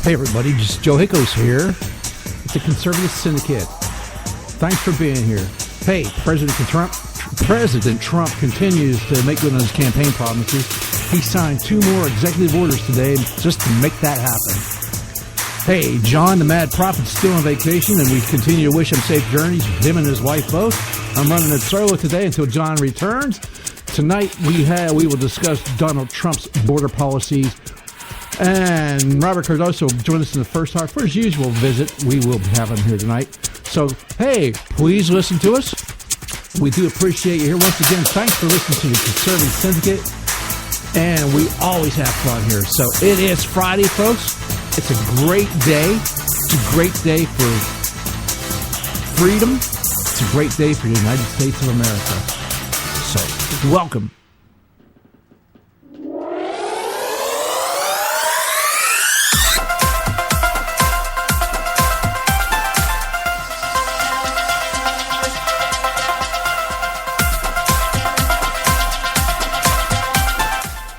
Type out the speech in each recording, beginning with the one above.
Hey everybody, just Joe Hickos here with the Conservative Syndicate. Thanks for being here. Hey, President Trump continues to make good on his campaign promises. He signed 2 more executive orders today just to make that happen. Hey, John the Mad Prophet's still on vacation, and we continue to wish him safe journeys, him and his wife both. I'm running it solo today until John returns. Tonight we will discuss Donald Trump's border policies. And Robert Cardoso joined us in the first hour for his usual visit. We will have him here tonight. So, hey, please listen to us. We do appreciate you here. Once again, thanks for listening to the Conservative Syndicate. And we always have fun here. So, it is Friday, folks. It's a great day. It's a great day for freedom. It's a great day for the United States of America. So, welcome.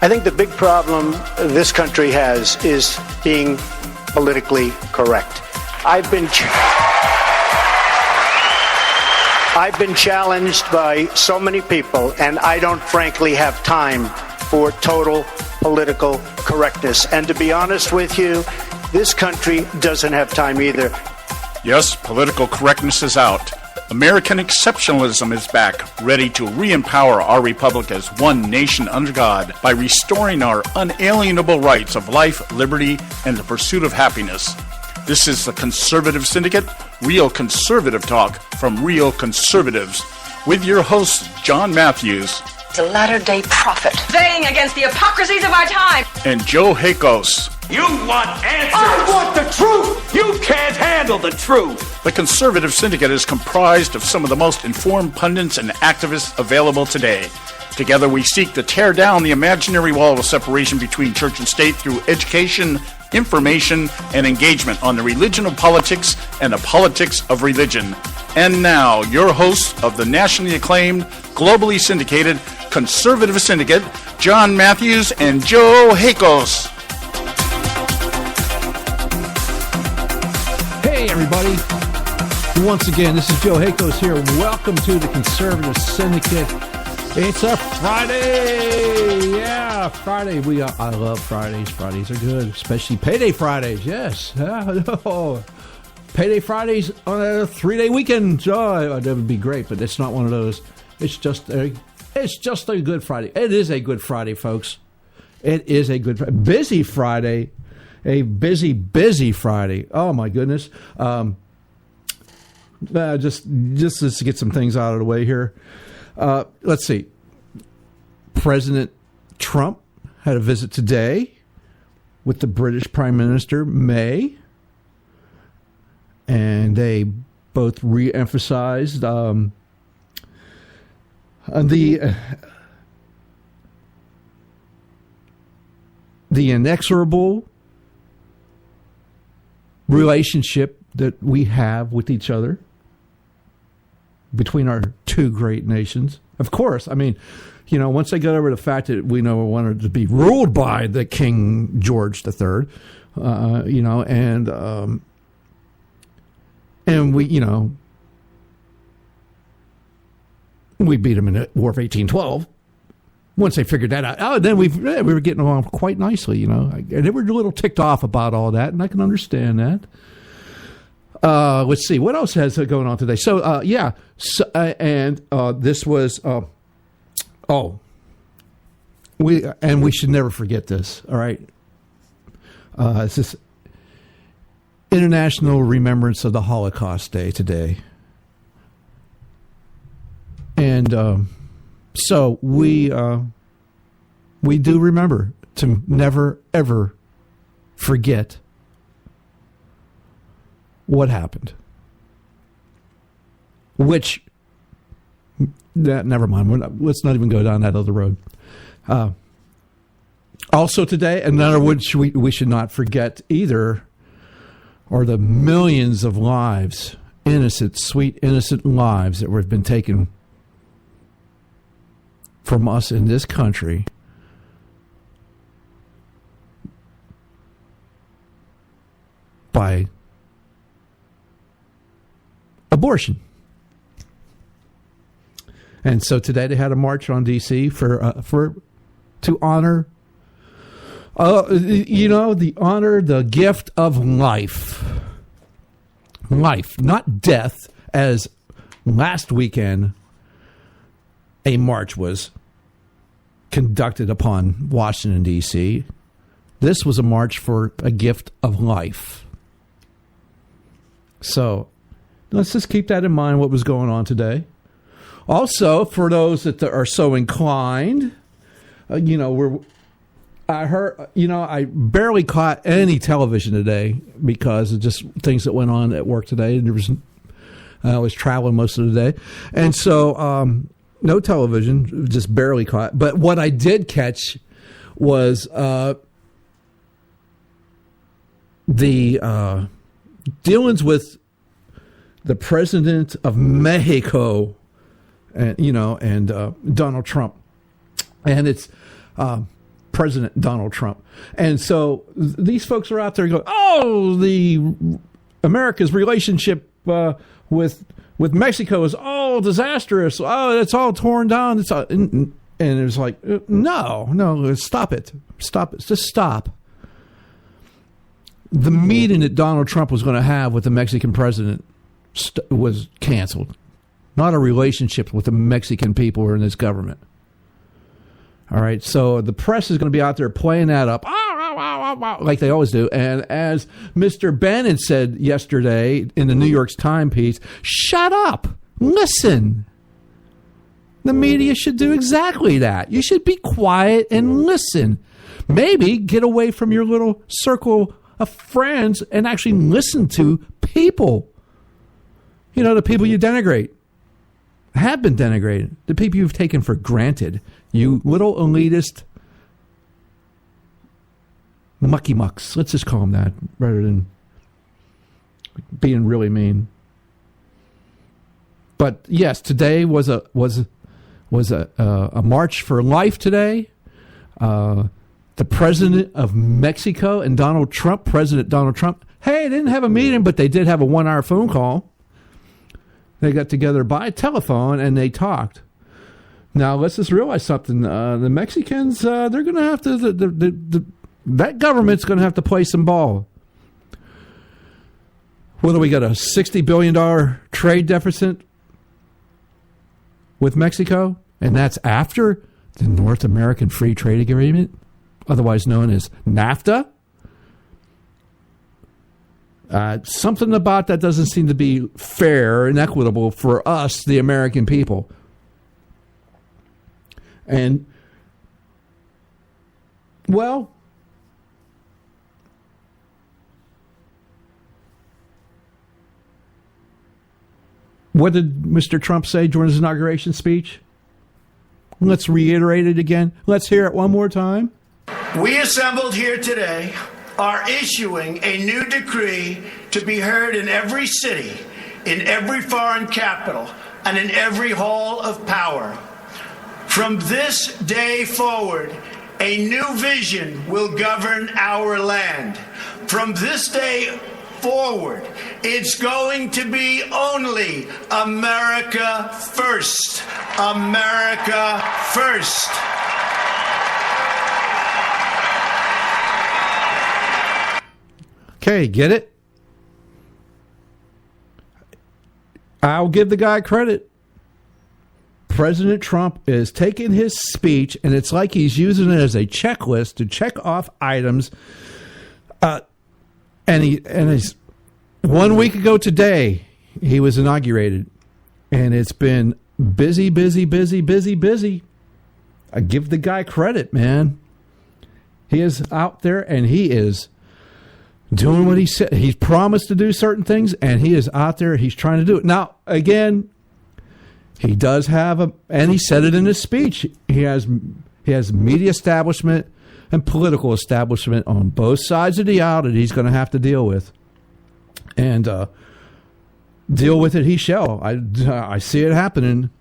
I think the big problem this country has is being politically correct. I've been challenged by so many people, and I don't frankly have time for total political correctness. And to be honest with you, this country doesn't have time either. Yes, political correctness is out. American exceptionalism is back, ready to re-empower our republic as one nation under God by restoring our unalienable rights of life, liberty, and the pursuit of happiness. This is the Conservative Syndicate, real conservative talk from real conservatives, with your host, John Matthews. The latter-day prophet, baying against the hypocrisies of our time. And Joe Hickos. You want answers! I want the truth! You can't handle the truth! The Conservative Syndicate is comprised of some of the most informed pundits and activists available today. Together we seek to tear down the imaginary wall of separation between church and state through education, information, and engagement on the religion of politics and the politics of religion. And now, your hosts of the nationally acclaimed, globally syndicated Conservative Syndicate, John Matthews and Joe Hickos. Hey, everybody. Once again, this is Joe Hickos here. Welcome to the Conservative Syndicate. It's a Friday. Yeah, Friday. I love Fridays. Fridays are good, especially payday Fridays. Yes. Payday Fridays on a 3-day weekend. Oh, that would be great, but it's not one of those. It's just a good Friday. It is a good Friday, folks. It is a good busy Friday. A busy Friday. Oh my goodness. Just to get some things out of the way here. Let's see. President Trump had a visit today with the British Prime Minister May, and they both re-emphasized the inexorable relationship that we have with each other between our two great nations. Of course, I mean, once they got over the fact that we wanted to be ruled by the King George III, and we beat him in the War of 1812. Once they figured that out, then we were getting along quite nicely, And they were a little ticked off about all that, and I can understand that. Let's see, what else has going on today? So, this was, we should never forget this, all right? It's this International Remembrance of the Holocaust Day today. And so we do remember to never, ever forget what happened. Which, never mind. Let's not even go down that other road. Also today, another which we should not forget either, are the millions of lives, innocent, sweet, innocent lives that have been taken from us in this country. by abortion. And so today they had a march on D.C. to honor, the gift of life. Life, not death, as last weekend a march was conducted upon Washington, D.C. This was a march for a gift of life. So let's just keep that in mind, what was going on today. Also, for those that are so inclined, I barely caught any television today because of just things that went on at work today. I was traveling most of the day. And so, no television, just barely caught. But what I did catch was the dealings with the president of Mexico, and Donald Trump, and it's President Donald Trump. And so these folks are out there going, "Oh, America's relationship with Mexico is all disastrous. Oh, it's all torn down." And it was like, no, stop it, just stop. The meeting that Donald Trump was going to have with the Mexican president was canceled. Not a relationship with the Mexican people or in this government. All right, so the press is going to be out there playing that up, like they always do. And as Mr. Bannon said yesterday in the New York Times piece, shut up, listen. The media should do exactly that. You should be quiet and listen. Maybe get away from your little circle of friends and actually listen to people. The people you denigrate. Have been denigrated. The people you've taken for granted. You little elitist mucky mucks. Let's just call them that rather than being really mean. But yes, today was a march for life today. The president of Mexico and President Donald Trump. Hey, they didn't have a meeting, but they did have a 1-hour phone call. They got together by telephone and they talked. Now, let's just realize something. The Mexicans, they're going to have to, that government's going to have to play some ball. What do we got, a $60 billion trade deficit with Mexico? And that's after the North American Free Trade Agreement, otherwise known as NAFTA. Something about that doesn't seem to be fair and equitable for us, the American people. And, well, what did Mr. Trump say during his inauguration speech? Let's reiterate it again. Let's hear it one more time. We assembled here today are issuing a new decree to be heard in every city, in every foreign capital, and in every hall of power. From this day forward, a new vision will govern our land. From this day forward, it's going to be only America first. America first. Okay, get it? I'll give the guy credit. President Trump is taking his speech, and it's like he's using it as a checklist to check off items. And he's 1 week ago today, he was inaugurated, and it's been busy. I give the guy credit, man. He is out there, and he is doing what he said. He's promised to do certain things, and he is out there. He's trying to do it. Now, again, he does have and he said it in his speech. He has media establishment and political establishment on both sides of the aisle that he's going to have to deal with. And deal with it he shall. I see it happening.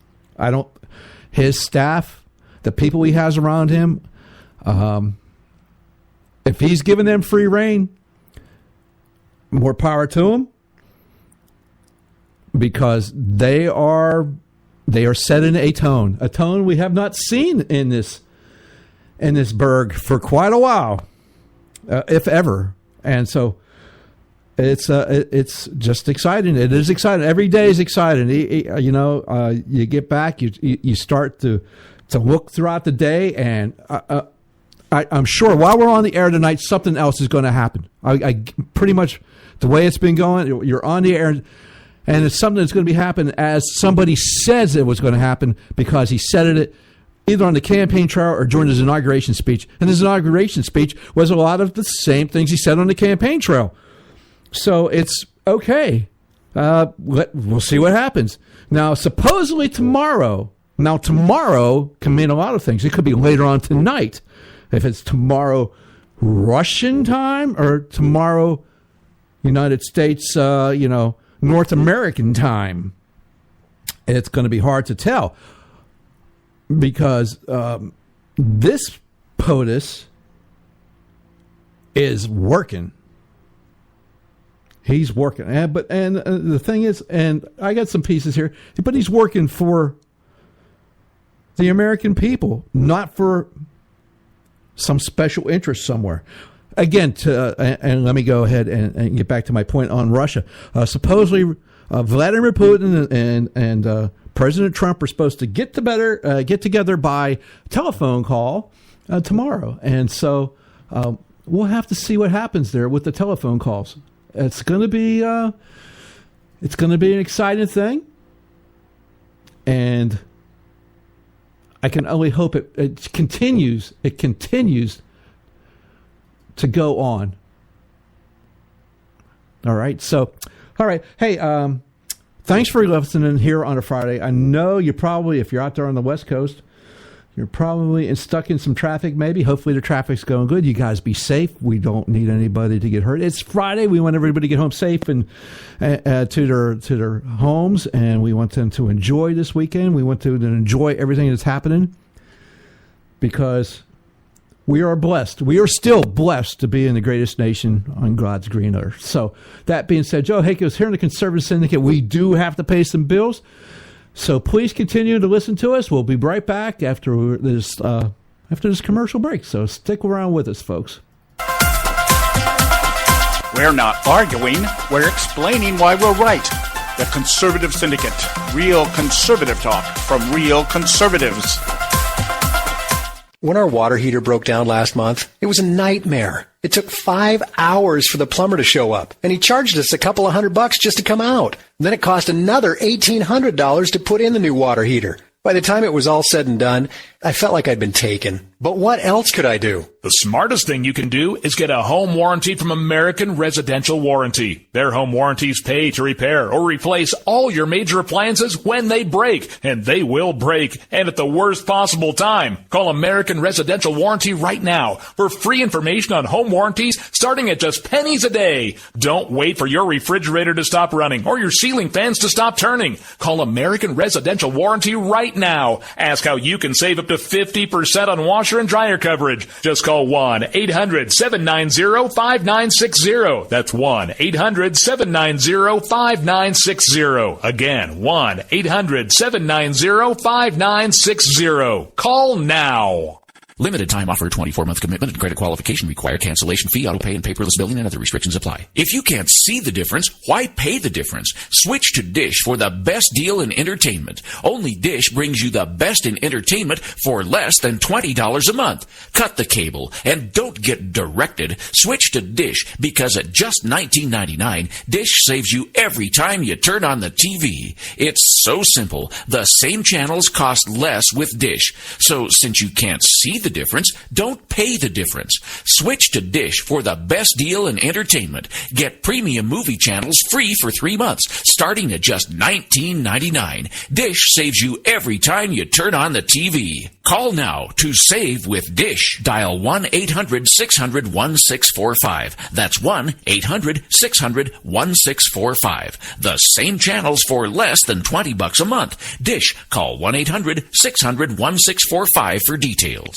His staff, the people he has around him, if he's giving them free rein, more power to them, because they are setting a tone we have not seen in this burg for quite a while, if ever. And so it's just exciting. It is exciting. Every day is exciting. You get back, you start to look throughout the day, and I'm sure while we're on the air tonight, something else is going to happen. I pretty much, the way it's been going, you're on the air, and it's something that's going to be happening as somebody says it was going to happen, because he said it either on the campaign trail or during his inauguration speech. And his inauguration speech was a lot of the same things he said on the campaign trail. So it's okay. We'll see what happens. Now, supposedly tomorrow can mean a lot of things. It could be later on tonight. If it's tomorrow Russian time or tomorrow United States, North American time, it's going to be hard to tell, because this POTUS is working. He's working. And the thing is, and I got some pieces here, but he's working for the American people, not for some special interest somewhere. Again, and let me go ahead and get back to my point on Russia. Supposedly, Vladimir Putin and President Trump are supposed to get together by telephone call tomorrow, and so we'll have to see what happens there with the telephone calls. It's going to be an exciting thing, and I can only hope it continues. It continues to go on. All right. So, all right. Hey, thanks for listening here on a Friday. I know you probably, if you're out there on the West Coast, you're probably stuck in some traffic, maybe. Hopefully the traffic's going good. You guys be safe. We don't need anybody to get hurt. It's Friday. We want everybody to get home safe and to their homes, and we want them to enjoy this weekend. We want them to enjoy everything that's happening, because we are blessed. We are still blessed to be in the greatest nation on God's green earth. So that being said, Joe Hakos here in the Conservative Syndicate. We do have to pay some bills, so please continue to listen to us. We'll be right back after this commercial break. So stick around with us, folks. We're not arguing. We're explaining why we're right. The Conservative Syndicate. Real conservative talk from real conservatives. When our water heater broke down last month, it was a nightmare. It took 5 hours for the plumber to show up, and he charged us a couple of $100 just to come out. Then it cost another $1,800 to put in the new water heater. By the time it was all said and done, I felt like I'd been taken. But what else could I do? The smartest thing you can do is get a home warranty from American Residential Warranty. Their home warranties pay to repair or replace all your major appliances when they break, and they will break, and at the worst possible time. Call American Residential Warranty right now for free information on home warranties starting at just pennies a day. Don't wait for your refrigerator to stop running or your ceiling fans to stop turning. Call American Residential Warranty right now. Ask how you can save up to 50% on washer and dryer coverage. Just call 1-800-790-5960. That's 1-800-790-5960. Again, 1-800-790-5960. Call now. Limited time offer, 24-month commitment and credit qualification required. Cancellation fee, auto pay, and paperless billing and other restrictions apply. If you can't see the difference, why pay the difference? Switch to Dish for the best deal in entertainment. Only Dish brings you the best in entertainment for less than $20 a month. Cut the cable and don't get directed. Switch to Dish because at just $19.99, Dish saves you every time you turn on the TV. It's so simple. The same channels cost less with Dish. So since you can't see the difference, don't pay the difference. Switch to Dish for the best deal in entertainment. Get premium movie channels free for 3 months, starting at just $19.99. Dish saves you every time you turn on the TV. Call now to save with Dish. Dial 1-800-600-1645. That's 1-800-600-1645. The same channels for less than $20 a month. Dish. Call 1-800-600-1645 for details.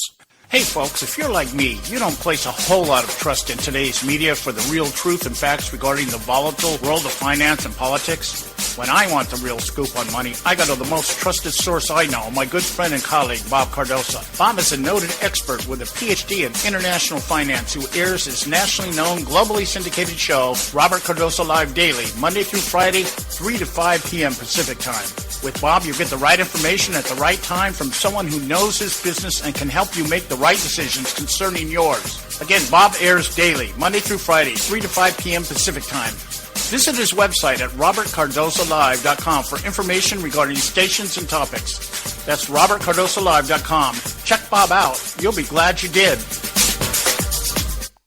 Hey folks, if you're like me, you don't place a whole lot of trust in today's media for the real truth and facts regarding the volatile world of finance and politics. When I want the real scoop on money, I go to the most trusted source I know, my good friend and colleague, Bob Cardoso. Bob is a noted expert with a PhD in international finance who airs his nationally known, globally syndicated show, Robert Cardoso Live Daily, Monday through Friday, 3 to 5 p.m. Pacific Time. With Bob, you get the right information at the right time from someone who knows his business and can help you make the right decisions concerning yours. Again, Bob airs daily, Monday through Friday, 3 to 5 p.m. Pacific Time. Visit his website at robertcardosolive.com for information regarding stations and topics. That's robertcardosolive.com. Check Bob out. You'll be glad you did.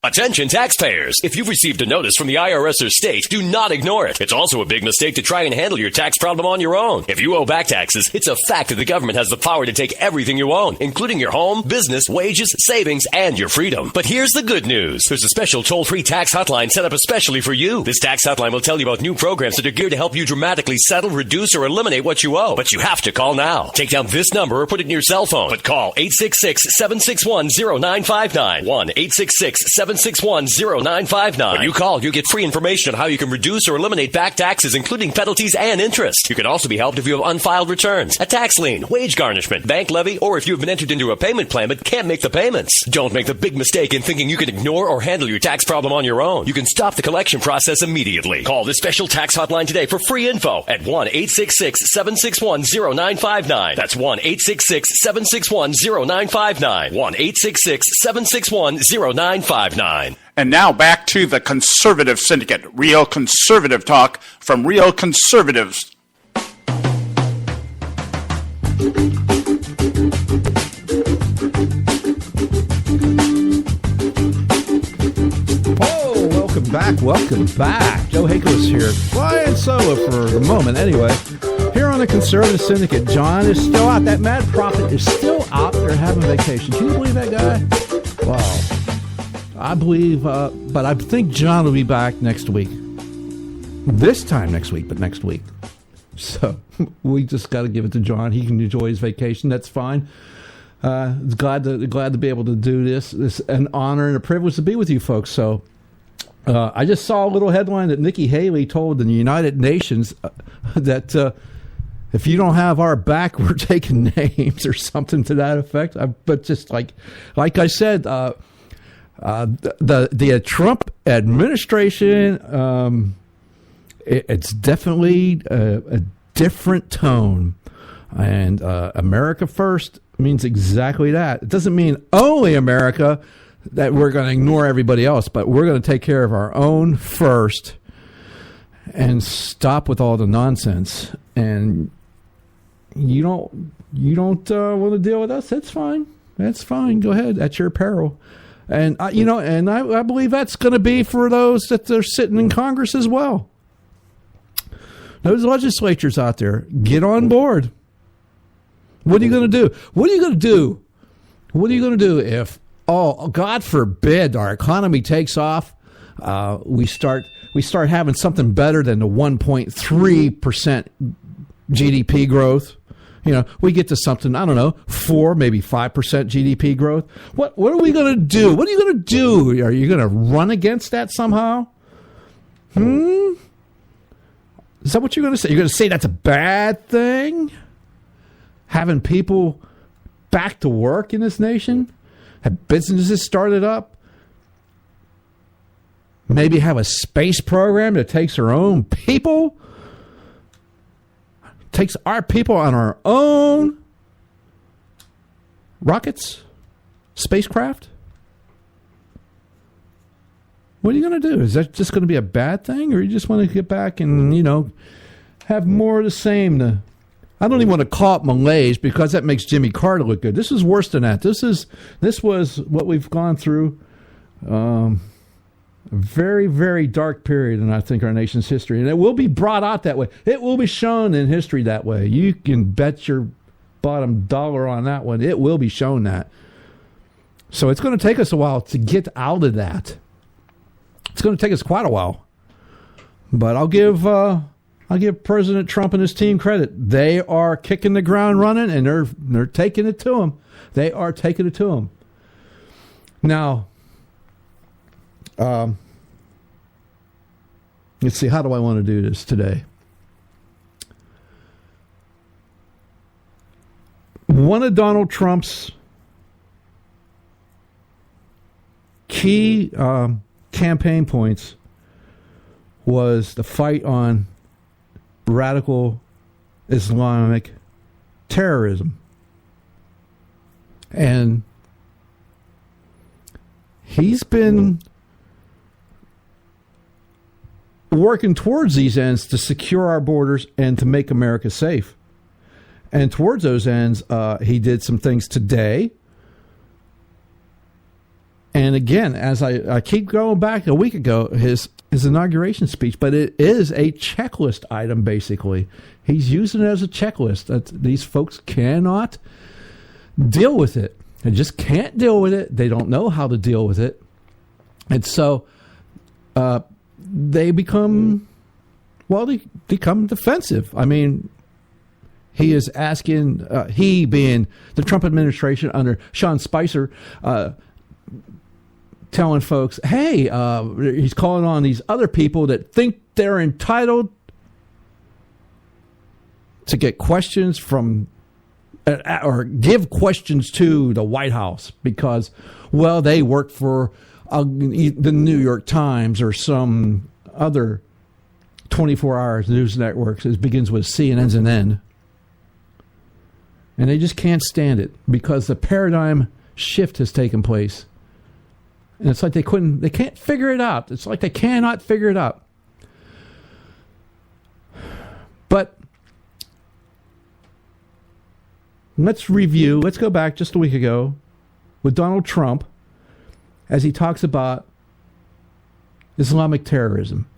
Attention taxpayers. If you've received a notice from the IRS or state, do not ignore it. It's also a big mistake to try and handle your tax problem on your own. If you owe back taxes, it's a fact that the government has the power to take everything you own, including your home, business, wages, savings, and your freedom. But here's the good news. There's a special toll-free tax hotline set up especially for you. This tax hotline will tell you about new programs that are geared to help you dramatically settle, reduce, or eliminate what you owe. But you have to call now. Take down this number or put it in your cell phone. But call 866-761-0959. 1-866-761-0959. When you call, you get free information on how you can reduce or eliminate back taxes, including penalties and interest. You can also be helped if you have unfiled returns, a tax lien, wage garnishment, bank levy, or if you've been entered into a payment plan but can't make the payments. Don't make the big mistake in thinking you can ignore or handle your tax problem on your own. You can stop the collection process immediately. Call this special tax hotline today for free info at 1-866-761-0959. That's 1-866-761-0959. 1-866-761-0959. And now back to the Conservative Syndicate, real conservative talk from real conservatives. Oh, welcome back. Joe Hakeless here, flying solo for the moment anyway. Here on the Conservative Syndicate, John is still out. That mad prophet is still out there having vacation. Can you believe that guy? Wow. I believe, but I think John will be back next week. This time next week, but next week. So we just got to give it to John. He can enjoy his vacation. That's fine. Glad to be able to do this. It's an honor and a privilege to be with you folks. So I just saw a little headline that Nikki Haley told the United Nations that if you don't have our back, we're taking names or something to that effect. But just like I said, the Trump administration, it's definitely a different tone, and America first means exactly that. It doesn't mean only America, that we're going to ignore everybody else, but we're going to take care of our own first and stop with all the nonsense. And you don't want to deal with us? That's fine. Go ahead, at your peril. And I believe that's going to be for those that are sitting in Congress as well. Those legislatures out there, get on board. What are you going to do? What are you going to do if, God forbid, our economy takes off? We start having something better than the 1.3% GDP growth. We get to something, I don't know, 4, maybe 5% GDP growth. What are we going to do? What are you going to do? Are you going to run against that somehow? Is that what you're going to say? You're going to say that's a bad thing? Having people back to work in this nation? Have businesses started up? Maybe have a space program that takes our own people? Takes our people on our own rockets, spacecraft? What are you going to do? Is that just going to be a bad thing, or you just want to get back and, have more of the same? I don't even want to call it malaise, because that makes Jimmy Carter look good. This is worse than that. This was what we've gone through. A very, very dark period in, I think, our nation's history. And it will be brought out that way. It will be shown in history that way. You can bet your bottom dollar on that one. It will be shown that. So it's going to take us a while to get out of that. It's going to take us quite a while. But I'll give President Trump and his team credit. They are kicking the ground running, and they're taking it to him. They are taking it to him. Now, let's see, how do I want to do this today? One of Donald Trump's key campaign points was the fight on radical Islamic terrorism. And he's been working towards these ends to secure our borders and to make America safe. And towards those ends, he did some things today. And again, as I keep going back a week ago, his inauguration speech, but it is a checklist item, basically. He's using it as a checklist. These folks cannot deal with it. They just can't deal with it. They don't know how to deal with it. And so they become defensive. I mean, he is asking, he being the Trump administration under Sean Spicer, telling folks, hey, he's calling on these other people that think they're entitled to get questions from or give questions to the White House because, well, they work for the New York Times or some other 24 hours news networks. It begins with C and ends in N. And they just can't stand it because the paradigm shift has taken place. And it's like they can't figure it out. It's like they cannot figure it out. But let's review. Let's go back just a week ago with Donald Trump as he talks about Islamic terrorism.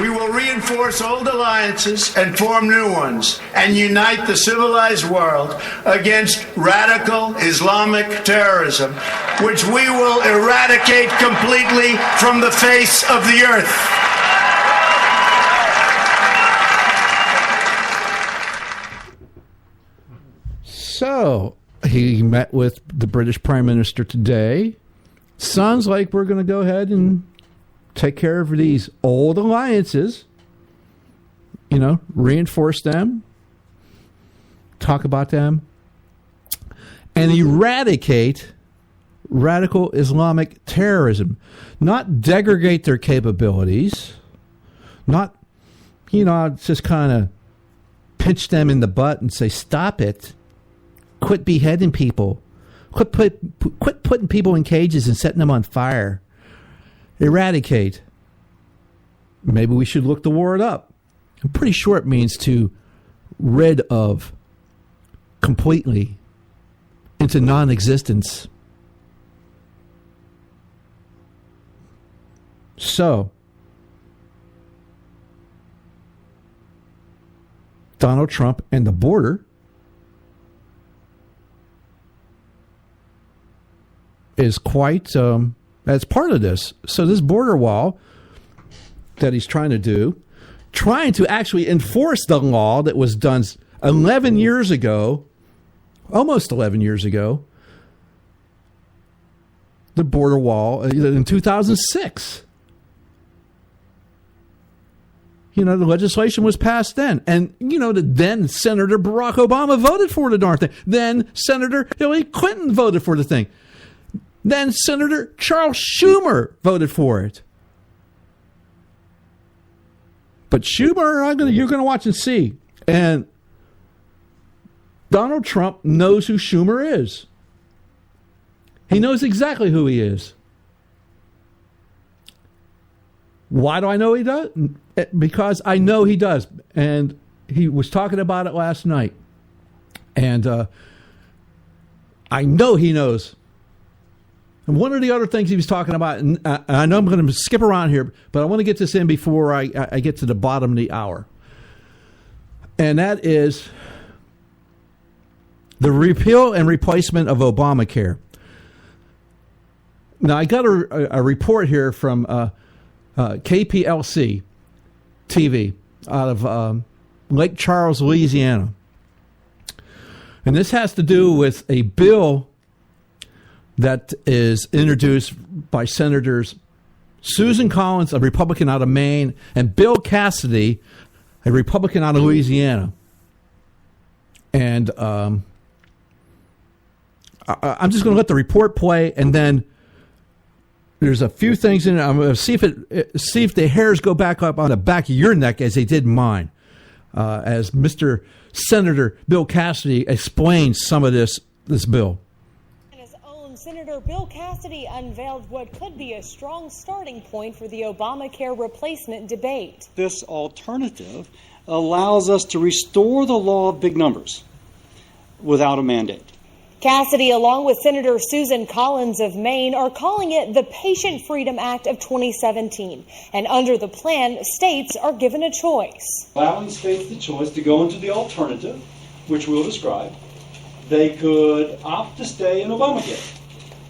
We will reinforce old alliances and form new ones and unite the civilized world against radical Islamic terrorism, which we will eradicate completely from the face of the earth. So, he met with the British Prime Minister today. Sounds like we're going to go ahead and take care of these old alliances, reinforce them, talk about them, and eradicate radical Islamic terrorism. Not degrade their capabilities, not, just kind of pinch them in the butt and say, stop it. Quit beheading people. Quit putting people in cages and setting them on fire. Eradicate. Maybe we should look the word up. I'm pretty sure it means to rid of completely into non-existence. So, Donald Trump and the border is quite as part of this. So this border wall that he's trying to actually enforce the law that was done 11 years ago, almost 11 years ago, the border wall in 2006. The legislation was passed then. And, the then Senator Barack Obama voted for the darn thing. Then Senator Hillary Clinton voted for the thing. Then Senator Charles Schumer voted for it. But Schumer, you're going to watch and see. And Donald Trump knows who Schumer is. He knows exactly who he is. Why do I know he does? Because I know he does. And he was talking about it last night. And I know he knows. And one of the other things he was talking about, and I know I'm going to skip around here, but I want to get this in before I get to the bottom of the hour. And that is the repeal and replacement of Obamacare. Now, I got a report here from KPLC TV out of Lake Charles, Louisiana. And this has to do with a bill that is introduced by Senators Susan Collins, a Republican out of Maine, and Bill Cassidy, a Republican out of Louisiana. And I'm just going to let the report play, and then there's a few things in it. I'm going to see if the hairs go back up on the back of your neck as they did mine, as Mr. Senator Bill Cassidy explains some of this bill. His own Senator Bill Cassidy unveiled what could be a strong starting point for the Obamacare replacement debate. This alternative allows us to restore the law of big numbers without a mandate. Cassidy, along with Senator Susan Collins of Maine, are calling it the Patient Freedom Act of 2017. And under the plan, states are given a choice. Allowing states the choice to go into the alternative, which we'll describe. They could opt to stay in Obamacare,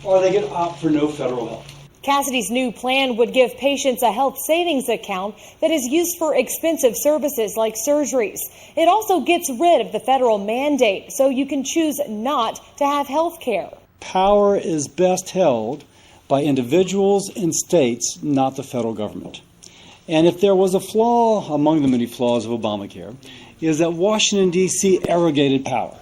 or they could opt for no federal help. Cassidy's new plan would give patients a health savings account that is used for expensive services like surgeries. It also gets rid of the federal mandate, so you can choose not to have health care. Power is best held by individuals and states, not the federal government. And if there was a flaw among the many flaws of Obamacare, is that Washington, D.C. arrogated power,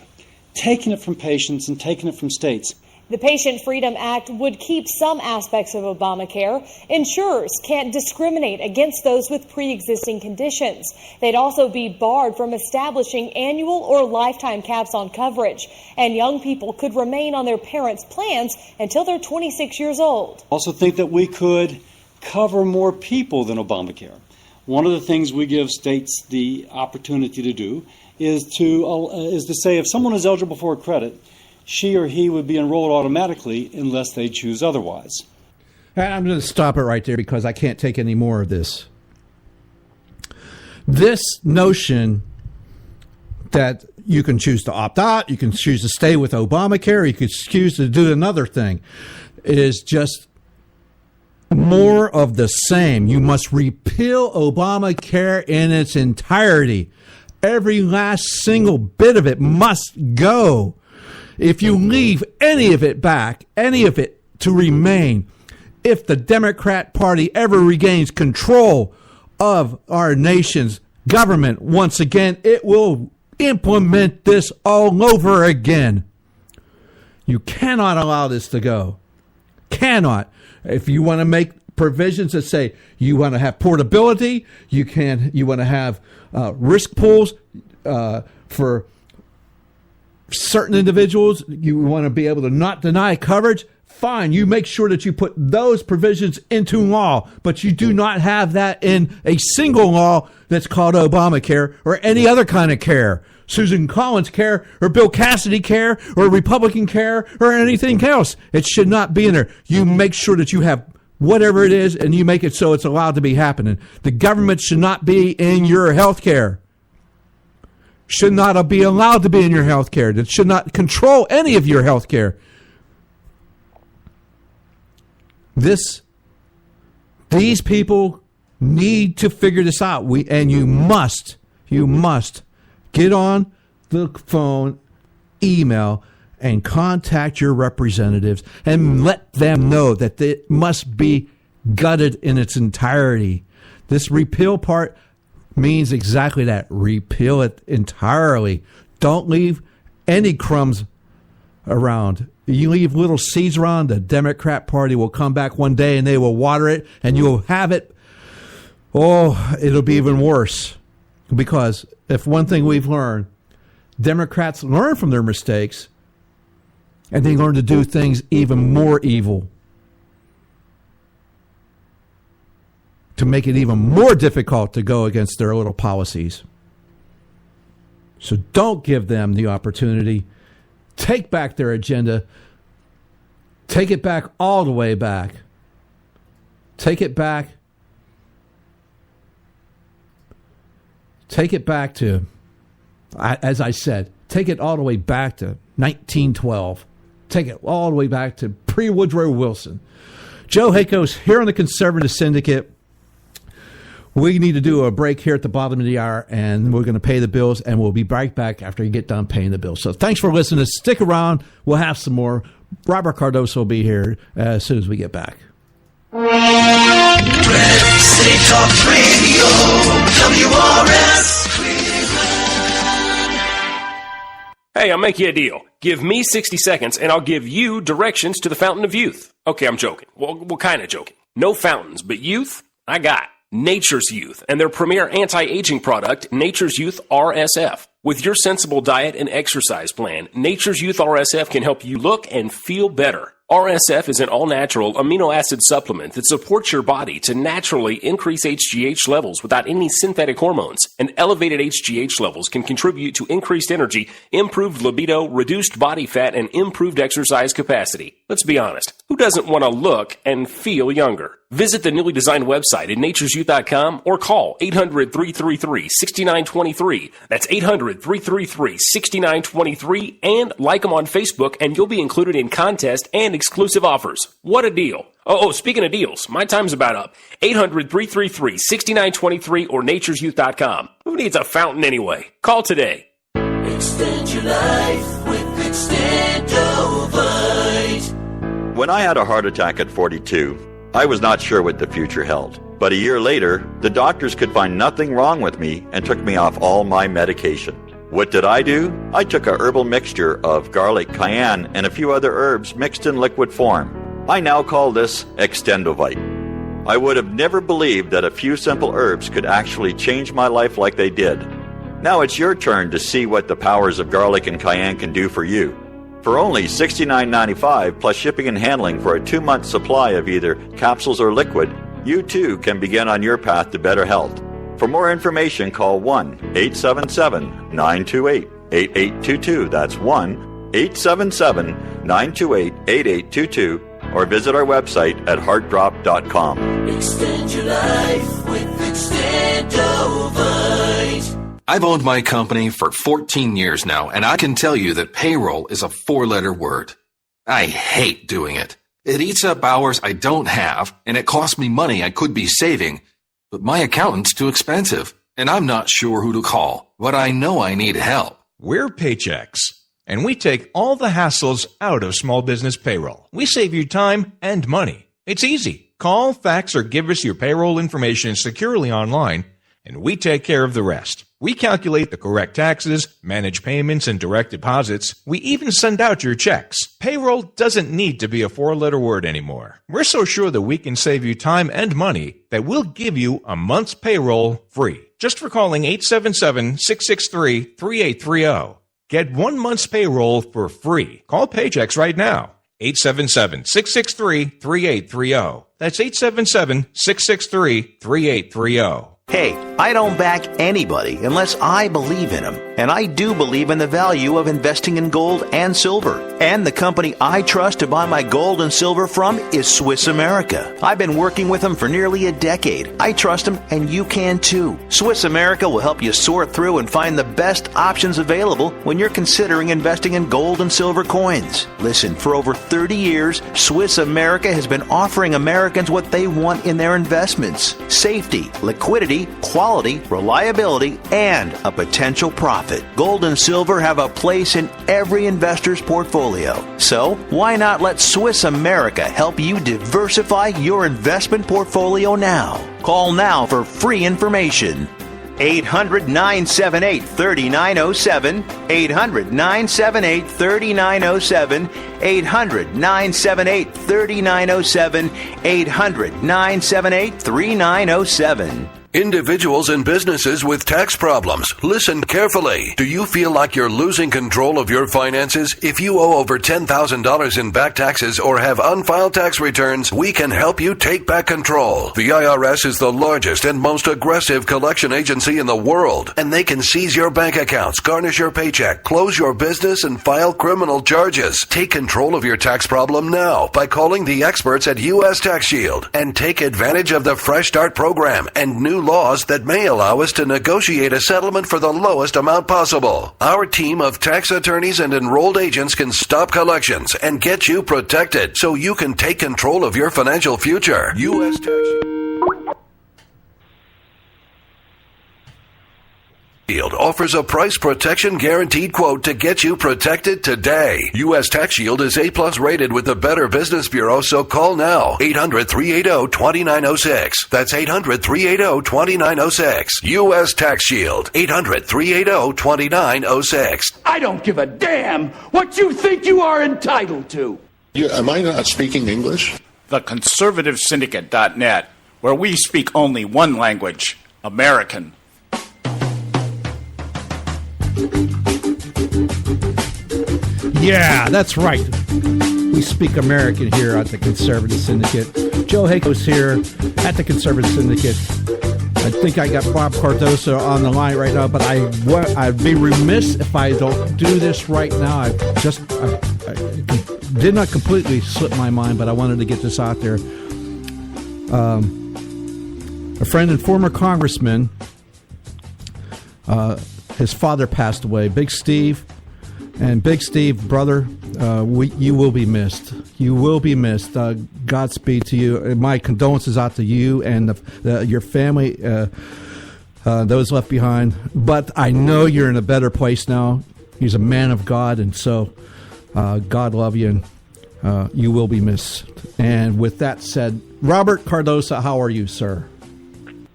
taking it from patients and taking it from states. The Patient Freedom Act would keep some aspects of Obamacare. Insurers can't discriminate against those with pre-existing conditions. They'd also be barred from establishing annual or lifetime caps on coverage. And young people could remain on their parents' plans until they're 26 years old. I also think that we could cover more people than Obamacare. One of the things we give states the opportunity to do is to say if someone is eligible for a credit, she or he would be enrolled automatically unless they choose otherwise. I'm going to stop it right there because I can't take any more of this. This notion that you can choose to opt out, you can choose to stay with Obamacare, you can choose to do another thing, is just more of the same. You must repeal Obamacare in its entirety. Every last single bit of it must go. If you leave any of it back, any of it to remain, if the Democrat Party ever regains control of our nation's government once again, it will implement this all over again. You cannot allow this to go. Cannot. If you want to make provisions that say you want to have portability, you want to have risk pools for certain individuals, you want to be able to not deny coverage, fine. You make sure that you put those provisions into law, but you do not have that in a single law that's called Obamacare or any other kind of care. Susan Collins care or Bill Cassidy care or Republican care or anything else. It should not be in there. You make sure that you have whatever it is and you make it so it's allowed to be happening. The government should not be in your health care. Should not be allowed to be in your health care. That should not control any of your health care. These people need to figure this out. You must get on the phone, email, and contact your representatives and let them know that it must be gutted in its entirety. This repeal part means exactly that. Repeal it entirely. Don't leave any crumbs around. You leave little seeds around, the Democrat Party will come back one day and they will water it and you'll have it. Oh, it'll be even worse. Because if one thing we've learned, Democrats learn from their mistakes and they learn to do things even more evil, to make it even more difficult to go against their little policies. So don't give them the opportunity. Take back their agenda. Take it back all the way back. Take it back. Take it back to, as I said, take it all the way back to 1912. Take it all the way back to pre-Woodrow Wilson. Joe Hakos here on the Conservative Syndicate. We need to do a break here at the bottom of the hour, and we're going to pay the bills, and we'll be right back after you get done paying the bills. So thanks for listening. Stick around. We'll have some more. Robert Cardoso will be here as soon as we get back. City Talk Radio, WRS. Hey, I'll make you a deal. Give me 60 seconds, and I'll give you directions to the Fountain of Youth. Okay, I'm joking. Well, kind of joking. No fountains, but youth, I got Nature's Youth and their premier anti-aging product, Nature's Youth RSF. With your sensible diet and exercise plan, Nature's Youth RSF can help you look and feel better. RSF is an all-natural amino acid supplement that supports your body to naturally increase HGH levels without any synthetic hormones. And elevated HGH levels can contribute to increased energy, improved libido, reduced body fat, and improved exercise capacity. Let's be honest, who doesn't want to look and feel younger? Visit the newly designed website at naturesyouth.com or call 800-333-6923. That's 800-333-6923, and like them on Facebook, and you'll be included in contests and exclusive offers. What a deal. Oh, speaking of deals, my time's about up. 800-333-6923 or naturesyouth.com. Who needs a fountain anyway? Call today. Extend your life with Extendovite. When I had a heart attack at 42, I was not sure what the future held. But a year later, the doctors could find nothing wrong with me and took me off all my medication. What did I do? I took a herbal mixture of garlic, cayenne, and a few other herbs mixed in liquid form. I now call this Extendovite. I would have never believed that a few simple herbs could actually change my life like they did. Now it's your turn to see what the powers of garlic and cayenne can do for you. For only $69.95 plus shipping and handling for a 2-month supply of either capsules or liquid, you too can begin on your path to better health. For more information, call 1-877-928-8822. That's 1-877-928-8822. Or visit our website at heartdrop.com. Extend your life with Extendovite. I've owned my company for 14 years now, and I can tell you that payroll is a 4-letter word. I hate doing it. It eats up hours I don't have, and it costs me money I could be saving. But my accountant's too expensive, and I'm not sure who to call, but I know I need help. We're Paychex, and we take all the hassles out of small business payroll. We save you time and money. It's easy. Call, fax, or give us your payroll information securely online, and we take care of the rest. We calculate the correct taxes, manage payments and direct deposits. We even send out your checks. Payroll doesn't need to be a 4-letter word anymore. We're so sure that we can save you time and money that we'll give you a month's payroll free. Just for calling 877-663-3830. Get 1 month's payroll for free. Call Paychex right now. 877-663-3830. That's 877-663-3830. Hey, I don't back anybody unless I believe in them. And I do believe in the value of investing in gold and silver. And the company I trust to buy my gold and silver from is Swiss America. I've been working with them for nearly a decade. I trust them, and you can too. Swiss America will help you sort through and find the best options available when you're considering investing in gold and silver coins. Listen, for over 30 years, Swiss America has been offering Americans what they want in their investments: safety, liquidity, quality, reliability, and a potential profit. Gold and silver have a place in every investor's portfolio. So, why not let Swiss America help you diversify your investment portfolio now? Call now for free information. 800-978-3907, 800-978-3907, 800-978-3907, 800-978-3907. Individuals and businesses with tax problems, listen carefully. Do you feel like you're losing control of your finances? If you owe over $10,000 in back taxes or have unfiled tax returns, we can help you take back control. The IRS is the largest and most aggressive collection agency in the world, and they can seize your bank accounts, garnish your paycheck, close your business, and file criminal charges. Take control of your tax problem now by calling the experts at U.S. Tax Shield and take advantage of the Fresh Start program and new laws that may allow us to negotiate a settlement for the lowest amount possible. Our team of tax attorneys and enrolled agents can stop collections and get you protected so you can take control of your financial future. U.S. Tax. Shield offers a price protection guaranteed quote to get you protected today. U.S. Tax Shield is A+ rated with the Better Business Bureau, so call now. 800-380-2906. That's 800-380-2906. U.S. Tax Shield. 800-380-2906. I don't give a damn what you think you are entitled to. Am I not speaking English? The Conservative Syndicate.net, where we speak only one language, American. Yeah, that's right. We speak American here at the Conservative Syndicate. Joe Hako's here at the Conservative Syndicate. I think I got Bob Cardoso on the line right now, but I'd be remiss if I don't do this right now. I did not completely slip my mind, but I wanted to get this out there. A friend and former congressman, his father passed away, Big Steve. And Big Steve, brother, you will be missed. You will be missed. Godspeed to you. My condolences out to you and your family, those left behind. But I know you're in a better place now. He's a man of God, and so God love you, and you will be missed. And with that said, Robert Cardoso, how are you, sir?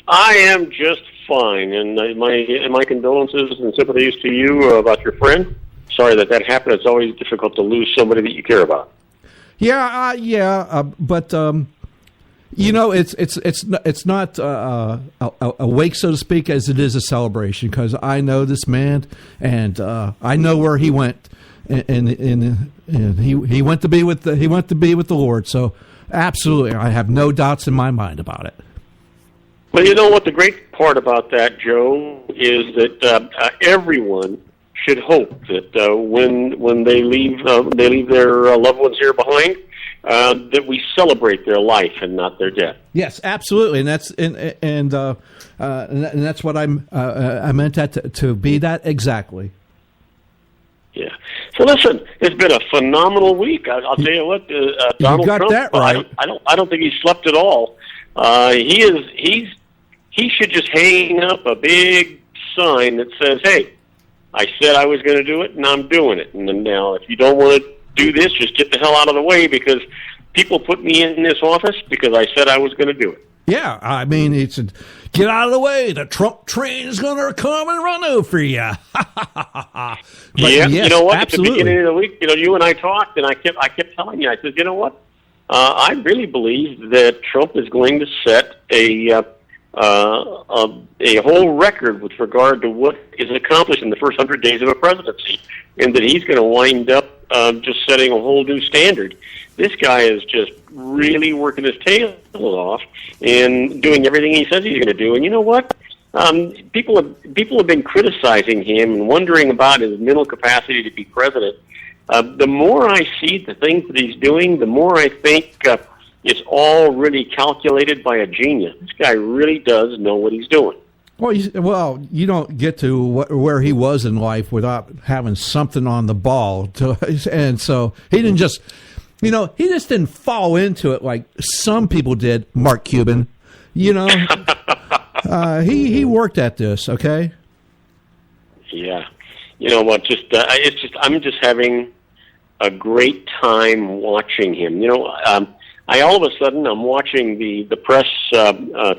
I am just fine, and my condolences and sympathies to you about your friend. Sorry that happened. It's always difficult to lose somebody that you care about. But you know, it's not a wake, so to speak, as it is a celebration, because I know this man, and I know where he went, and he went to be with the Lord. So absolutely, I have no doubts in my mind about it. Well, you know what the great part about that, Joe, is that everyone should hope that when they leave their loved ones here behind, that we celebrate their life and not their death. Yes, absolutely, and that's what I meant that to be that exactly. Yeah. So listen, it's been a phenomenal week. I'll tell you what, Donald got Trump. That right. I don't think he slept at all. He should just hang up a big sign that says, "Hey, I said I was going to do it, and I'm doing it. And then now, if you don't want to do this, just get the hell out of the way, because people put me in this office because I said I was going to do it." Yeah, I mean, it's get out of the way. The Trump train's going to come and run over you. Yeah, yes, you know what? Absolutely. At the beginning of the week, you and I talked, and I kept telling you, I said, you know what? I really believe that Trump is going to set a whole record with regard to what is accomplished in the first 100 days of a presidency, and that he's going to wind up just setting a whole new standard. This guy is just really working his tail off and doing everything he says he's going to do. And you know what? People have been criticizing him and wondering about his mental capacity to be president. The more I see the things that he's doing, the more I think it's all really calculated by a genius. This guy really does know what he's doing. Well, you don't get to where he was in life without having something on the ball. And so he didn't just, he just didn't fall into it like some people did, Mark Cuban. He worked at this, okay? Yeah. You know what? I'm just having a great time watching him. I all of a sudden I'm watching the press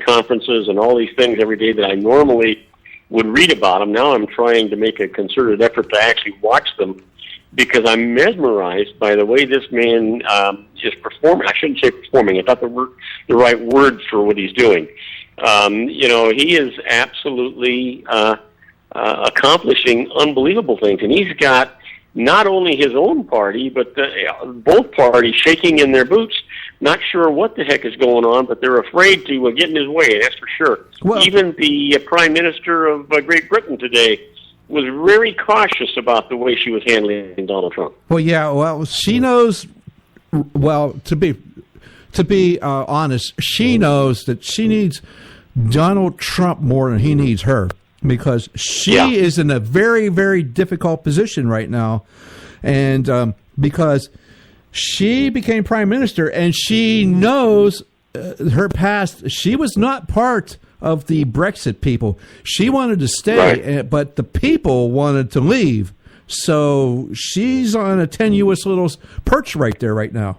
conferences and all these things every day that I normally would read about them. Now I'm trying to make a concerted effort to actually watch them, because I'm mesmerized by the way this man is performing. I shouldn't say performing. I thought the right word for what he's doing. He is absolutely accomplishing unbelievable things, and he's got not only his own party, but both parties shaking in their boots, not sure what the heck is going on, but they're afraid to get in his way, that's for sure. Well, even the Prime Minister of Great Britain today was very cautious about the way she was handling Donald Trump. She knows, to be honest, she knows that she needs Donald Trump more than he needs her, because she is in a very, very difficult position right now. And because she became prime minister and she knows her past, she was not part of the Brexit people. She wanted to stay, but the people wanted to leave. So she's on a tenuous little perch right there right now.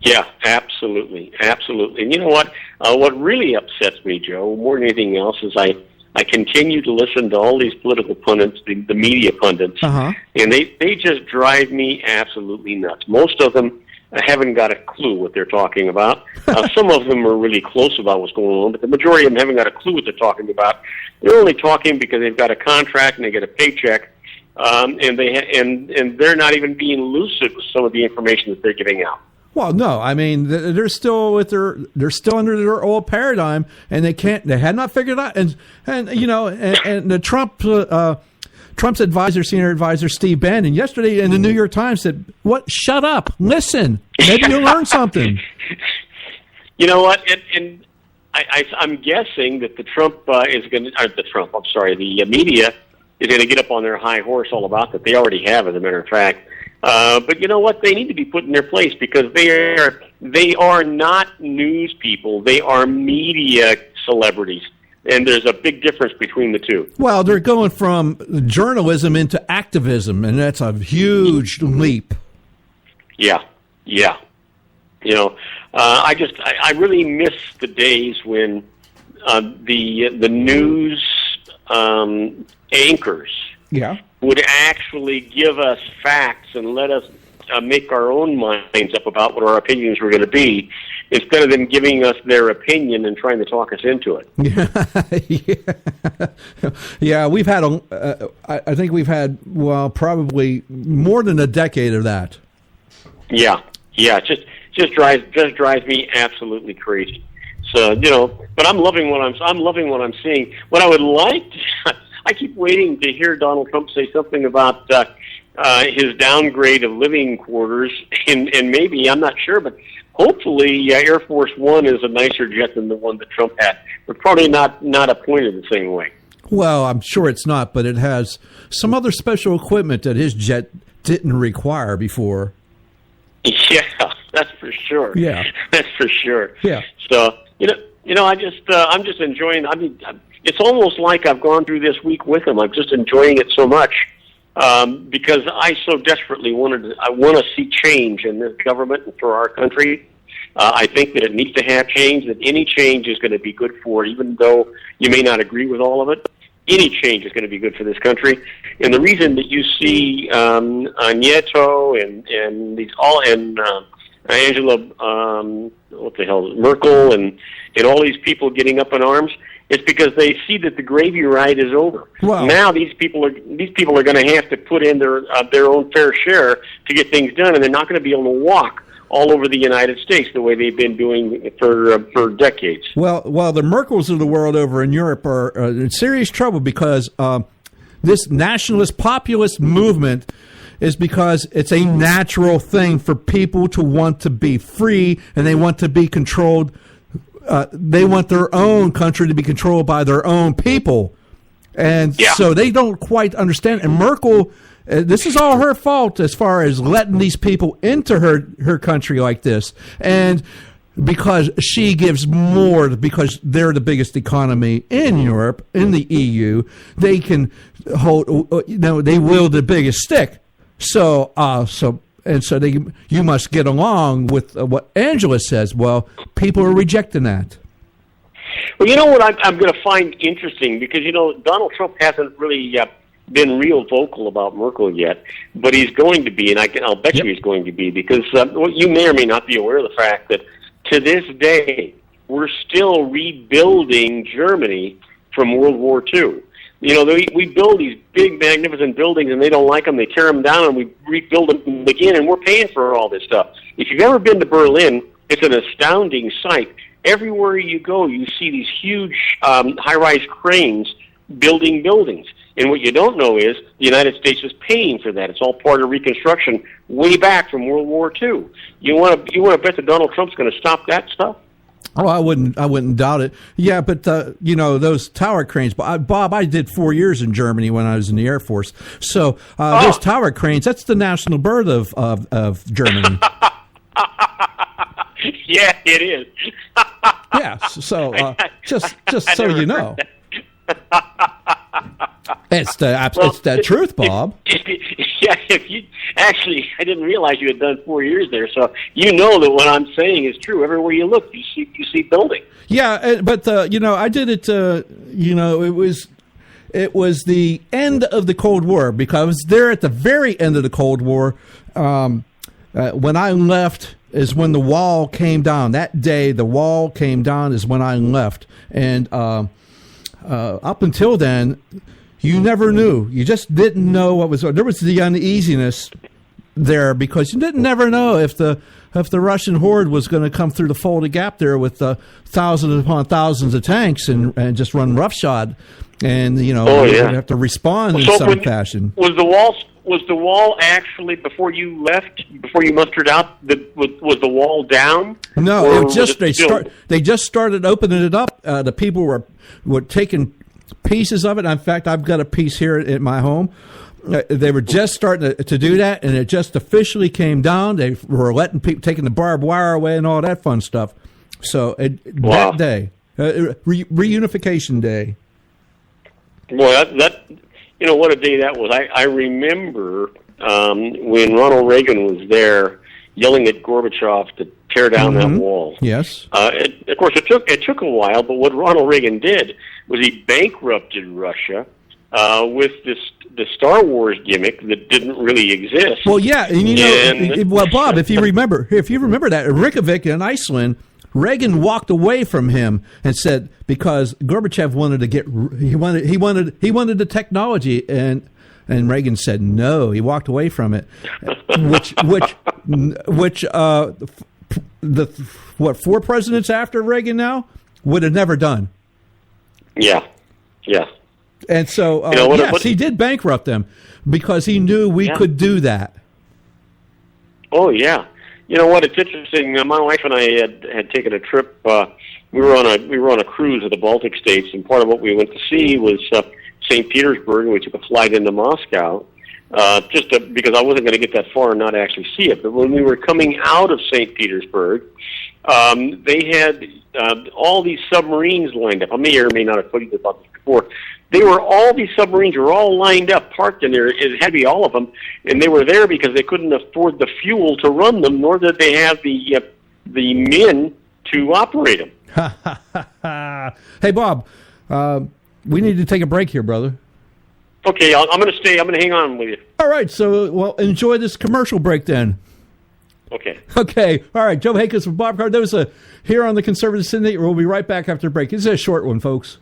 Yeah, absolutely. Absolutely. And you know what? What really upsets me, Joe, more than anything else, is I continue to listen to all these political pundits, the media pundits, and they just drive me absolutely nuts. Most of them haven't got a clue what they're talking about. Some of them are really close about what's going on, but the majority of them haven't got a clue what they're talking about. They're only talking because they've got a contract and they get a paycheck, and they're not even being lucid with some of the information that they're giving out. Well, no, I mean they're still they're still under their old paradigm, and they had not figured out, and the Trump's advisor, senior advisor Steve Bannon, yesterday in the New York Times said, "What? Shut up! Listen, maybe you'll learn something." You know what? And I'm guessing that the media is going to get up on their high horse all about that. They already have, as a matter of fact. But you know what? They need to be put in their place because they are not news people. They are media celebrities, and there's a big difference between the two. Well, they're going from journalism into activism, and that's a huge leap. Yeah. You know, I really miss the days when the news anchors would actually give us facts and let us make our own minds up about what our opinions were going to be, instead of them giving us their opinion and trying to talk us into it. Yeah, we've had I think we've had probably more than a decade of that. Yeah, it just drives me absolutely crazy. So but I'm loving what I'm seeing. What I would like I keep waiting to hear Donald Trump say something about his downgrade of living quarters, and maybe, I'm not sure, but hopefully Air Force One is a nicer jet than the one that Trump had, but probably not appointed the same way. Well, I'm sure it's not, but it has some other special equipment that his jet didn't require before. Yeah, that's for sure. Yeah, that's for sure. Yeah. So I'm just enjoying. I mean, it's almost like I've gone through this week with him. I'm just enjoying it so much because I so desperately want to see change in this government and for our country. I think that it needs to have change. That any change is going to be good for it, even though you may not agree with all of it. Any change is going to be good for this country. And the reason that you see Nieto and these all and Angela, Merkel, and all these people getting up in arms, it's because they see that the gravy ride is over. Wow. Now these people are going to have to put in their own fair share to get things done, and they're not going to be able to walk all over the United States the way they've been doing for decades. Well, the Merkels of the world over in Europe are in serious trouble because this nationalist populist movement is because it's a natural thing for people to want to be free, and they want to be controlled. They want their own country to be controlled by their own people. And so they don't quite understand. And Merkel, this is all her fault as far as letting these people into her country like this. And because she gives more, because they're the biggest economy in Europe, in the EU, they can hold, they wield the biggest stick. So you must get along with what Angela says. Well, people are rejecting that. Well, you know what I'm going to find interesting, because, Donald Trump hasn't really been real vocal about Merkel yet, but he's going to be, and I'll bet you he's going to be, because you may or may not be aware of the fact that to this day, we're still rebuilding Germany from World War II. We build these big, magnificent buildings, and they don't like them. They tear them down, and we rebuild them again, and we're paying for all this stuff. If you've ever been to Berlin, it's an astounding sight. Everywhere you go, you see these huge high-rise cranes building buildings. And what you don't know is the United States is paying for that. It's all part of Reconstruction way back from World War II. You want to bet that Donald Trump's going to stop that stuff? Oh, I wouldn't doubt it. Yeah, but those tower cranes. Bob, I did 4 years in Germany when I was in the Air Force. So those tower cranes, that's the national bird of Germany. Yeah, it is. Yeah. So just so you know, it's the truth, Bob. If you actually, I didn't realize you had done 4 years there, so you know that what I'm saying is true. Everywhere you look, you see building. Yeah, but I did it. It was the end of the Cold War, because I was there at the very end of the Cold War. When I left is when the wall came down. That day, the wall came down is when I left, and up until then, you never knew. You just didn't know what was. There was the uneasiness there because you never know if the Russian horde was going to come through the Fulda Gap there with thousands upon thousands of tanks and just run roughshod, and you're going to have to respond in some fashion. Was the wall actually, before you left, before you mustered out, was the wall down? No, they just started opening it up. The people were taking pieces of it. In fact, I've got a piece here at my home. They were just starting to do that, and it just officially came down. They were letting people, taking the barbed wire away and all that fun stuff. So that day, reunification day. Boy, that what a day that was. I remember when Ronald Reagan was there yelling at Gorbachev to tear down that wall. Yes. Of course, it took a while, but what Ronald Reagan did was he bankrupted Russia with the Star Wars gimmick that didn't really exist. Well, yeah, and Bob, if you remember that Reykjavik in Iceland, Reagan walked away from him and said, because Gorbachev wanted he wanted the technology, and Reagan said no. He walked away from it, which the 4 presidents after Reagan now would have never done. Yeah. And so, yes, he did bankrupt them because he knew we could do that. Oh, yeah. You know what? It's interesting. My wife and I had taken a trip. We were on a cruise of the Baltic states, and part of what we went to see was St. Petersburg, and we took a flight into Moscow, because I wasn't going to get that far and not actually see it. But when we were coming out of St. Petersburg, they had all these submarines lined up. I may or may not have told you about this before. These submarines were all lined up, parked in there. It had to be all of them, and they were there because they couldn't afford the fuel to run them, nor did they have the men to operate them. Hey, Bob, we need to take a break here, brother. Okay, I'm going to stay. I'm going to hang on with you. All right, so enjoy this commercial break then. Okay. All right, Joe Hakis with Bob Cardoza here on the Conservative Syndicate. We'll be right back after the break. This is a short one, folks.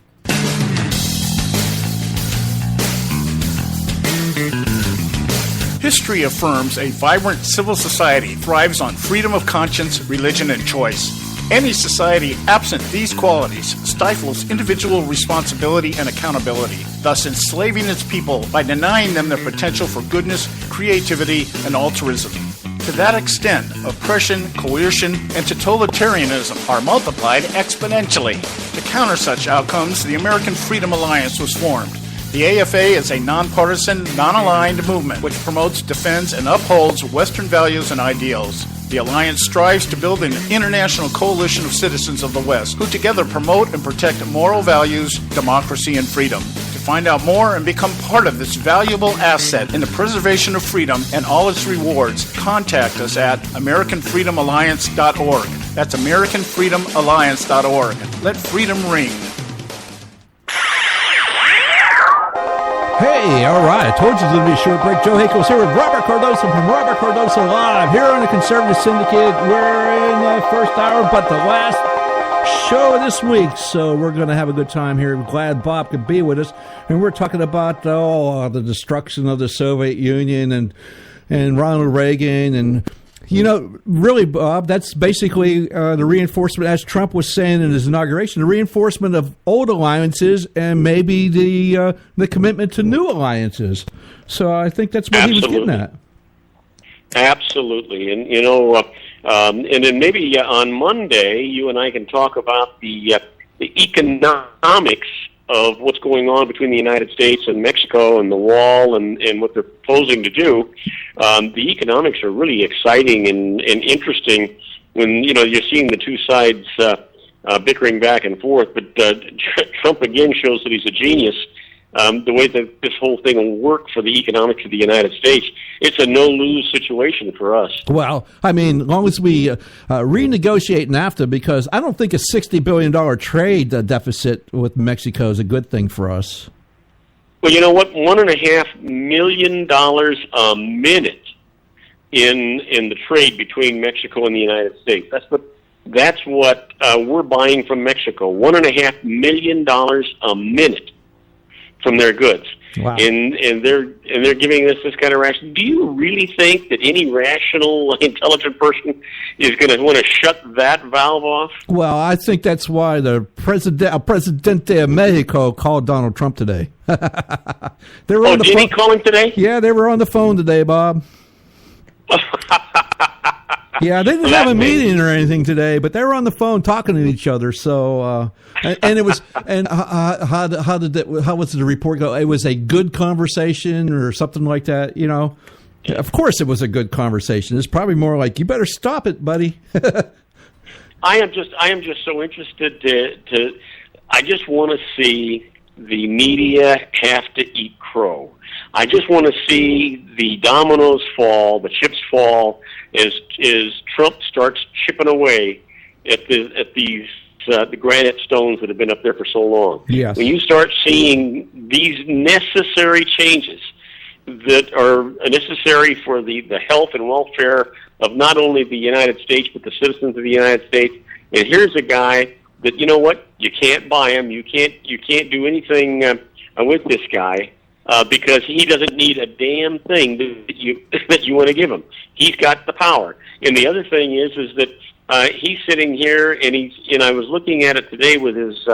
History affirms a vibrant civil society thrives on freedom of conscience, religion, and choice. Any society absent these qualities stifles individual responsibility and accountability, thus enslaving its people by denying them their potential for goodness, creativity, and altruism. To that extent, oppression, coercion, and totalitarianism are multiplied exponentially. To counter such outcomes, the American Freedom Alliance was formed. The AFA is a nonpartisan, non-aligned movement which promotes, defends, and upholds Western values and ideals. The Alliance strives to build an international coalition of citizens of the West who together promote and protect moral values, democracy, and freedom. To find out more and become part of this valuable asset in the preservation of freedom and all its rewards, contact us at AmericanFreedomAlliance.org. That's AmericanFreedomAlliance.org. Let freedom ring. Hey, all right. I told you it was going to be a short break. Joe Hakos here with Robert Cardoza from Robert Cardoza Live here on the Conservative Syndicate. We're in the first hour, but the last show of this week, so we're going to have a good time here. I'm glad Bob could be with us, and we're talking about the destruction of the Soviet Union and Ronald Reagan and. Really, Bob, that's basically the reinforcement, as Trump was saying in his inauguration, the reinforcement of old alliances and maybe the commitment to new alliances. So I think that's what he was getting at. Absolutely. And, and then maybe on Monday, you and I can talk about the economics of what's going on between the United States and Mexico and the wall and what they're proposing to do. The economics are really exciting and interesting when, you're seeing the two sides bickering back and forth. But Trump again shows that he's a genius. The way that this whole thing will work for the economics of the United States, it's a no-lose situation for us. Well, I mean, as long as we renegotiate NAFTA, because I don't think a $60 billion trade deficit with Mexico is a good thing for us. Well, you know what? $1.5 million a minute in the trade between Mexico and the United States. That's what we're buying from Mexico. $1.5 million a minute from their goods. Wow. And they're giving us this kind of ration. Do you really think that any rational, intelligent person is going to want to shut that valve off? Well, I think that's why the Presidente of Mexico called Donald Trump today. They were on the did phone. He call him today? Yeah, they were on the phone today, Bob. Yeah, they didn't have a meeting or anything today, but they were on the phone talking to each other. So, and it was, and how was the report go? It was a good conversation or something like that. You know, of course it was a good conversation. It's probably more like, you better stop it, buddy. I am just so interested to I just want to see the media have to eat crow. I just want to see the dominoes fall, the chips fall, as Trump starts chipping away at these the granite stones that have been up there for so long. Yes. When you start seeing these necessary changes that are necessary for the health and welfare of not only the United States but the citizens of the United States, and here's a guy that, you know what, you can't buy him, you can't do anything with this guy. Because he doesn't need a damn thing that you want to give him. He's got the power. And the other thing is that he's sitting here, and I was looking at it today with his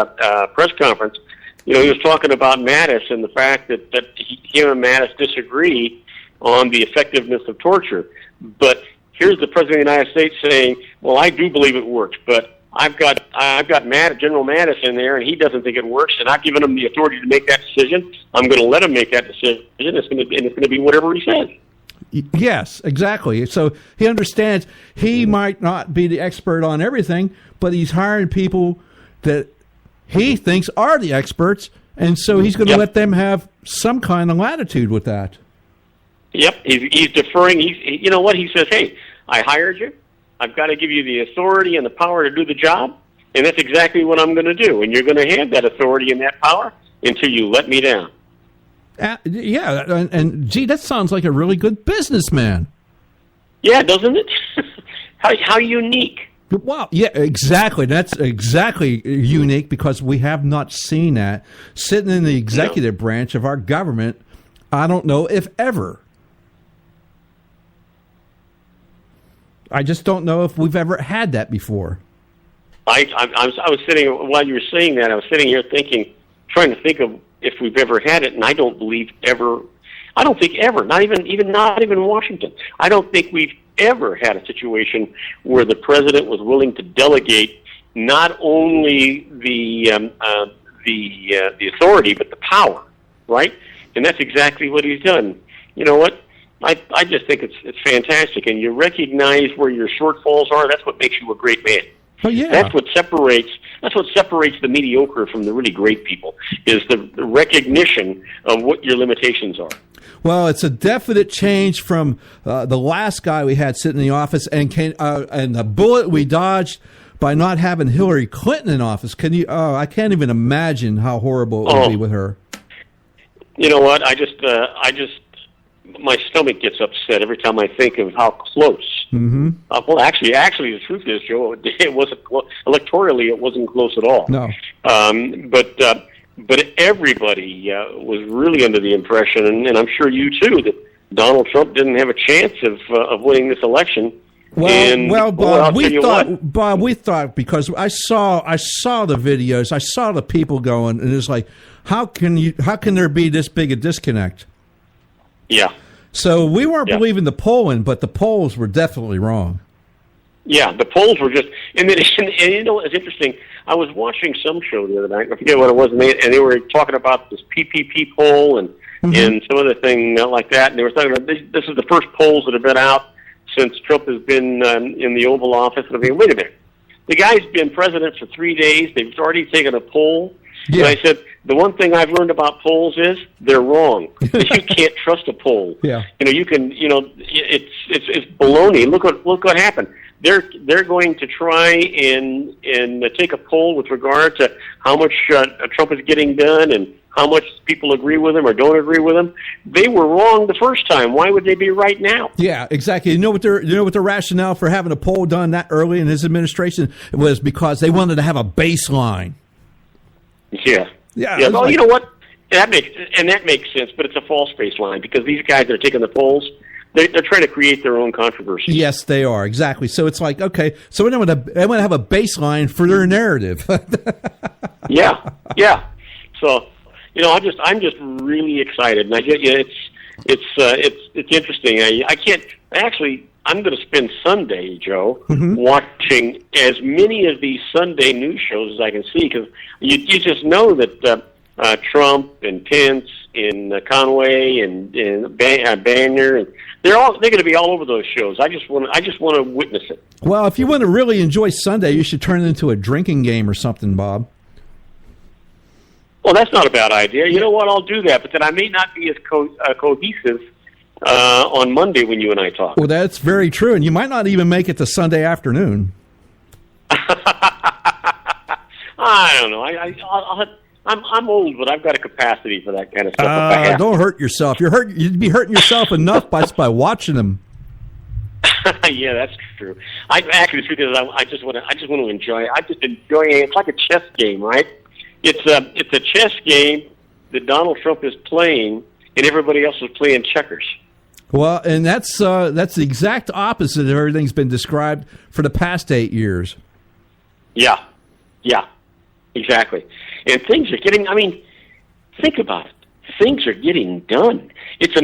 press conference. You know, he was talking about Mattis and the fact that him and Mattis disagree on the effectiveness of torture. But here's the President of the United States saying, "Well, I do believe it works, but I've got General Mattis in there, and he doesn't think it works, and I've given him the authority to make that decision. I'm going to let him make that decision. It's going to be whatever he says." Yes, exactly. So he understands he might not be the expert on everything, but he's hiring people that he thinks are the experts, and so he's going to let them have some kind of latitude with that. Yep, he's deferring. You know what? He says, "Hey, I hired you. I've got to give you the authority and the power to do the job, and that's exactly what I'm going to do. And you're going to have that authority and that power until you let me down." Yeah, and gee, that sounds like a really good businessman. Yeah, doesn't it? How unique. Wow, yeah, exactly. That's exactly unique because we have not seen that. Sitting in the executive branch of our government, I don't know if ever. I just don't know if we've ever had that before. I was sitting, while you were saying that, I was sitting here trying to think of if we've ever had it, and I don't think ever, not even Washington. I don't think we've ever had a situation where the president was willing to delegate not only the authority, but the power, right? And that's exactly what he's done. You know what? I just think it's fantastic, and you recognize where your shortfalls are. That's what makes you a great man. Oh yeah. That's what separates the mediocre from the really great people, is the recognition of what your limitations are. Well, it's a definite change from the last guy we had sitting in the office, and the bullet we dodged by not having Hillary Clinton in office. Can you? I can't even imagine how horrible it would be with her. You know what? I just my stomach gets upset every time I think of how close. Mm-hmm. Well, actually, the truth is, Joe, it wasn't electorally. It wasn't close at all. No. But everybody was really under the impression, and I'm sure you too, that Donald Trump didn't have a chance of winning this election. Well, Bob, we thought because I saw the videos, I saw the people going, and it's like, how can there be this big a disconnect? Yeah. So we weren't believing the polling, but the polls were definitely wrong. Yeah, the polls were just, and you know, it's interesting. I was watching some show the other night. I forget what it was, and they were talking about this PPP poll and some other thing like that. And they were talking about this is the first polls that have been out since Trump has been in the Oval Office. And I mean, wait a minute, The guy's been president for 3 days. They've already taken a poll. Yeah. And I said, the one thing I've learned about polls is they're wrong. You can't trust a poll. Yeah. It's baloney. Look what happened. They're going to try and take a poll with regard to how much Trump is getting done and how much people agree with him or don't agree with him. They were wrong the first time. Why would they be right now? Yeah, exactly. You know what their rationale for having a poll done that early in his administration was because they wanted to have a baseline. Yeah. Yeah. Well, you know what? That makes sense, but it's a false baseline because these guys that are taking the polls, they're trying to create their own controversy. Yes, they are. Exactly. So it's like, okay, so they want to have a baseline for their narrative. Yeah. So, I'm just really excited, and it's interesting. I'm going to spend Sunday, Joe, watching as many of these Sunday news shows as I can see, because you just know that Trump and Pence and Conway and Banner, and they're going to be all over those shows. I just want to witness it. Well, if you want to really enjoy Sunday, you should turn it into a drinking game or something, Bob. Well, that's not a bad idea. You know what? I'll do that, but then I may not be as cohesive on Monday when you and I talk. Well, that's very true, and you might not even make it to Sunday afternoon. I don't know. I'm old, but I've got a capacity for that kind of stuff. Don't hurt yourself. You'd be hurting yourself enough by watching them. Yeah, that's true. The truth is, I just want to enjoy it. I'm just enjoying it. It's like a chess game, right? It's a chess game that Donald Trump is playing, and everybody else is playing checkers. Well, and that's the exact opposite of everything's been described for the past 8 years. Yeah, exactly. And things are getting. I mean, think about it. Things are getting done. It's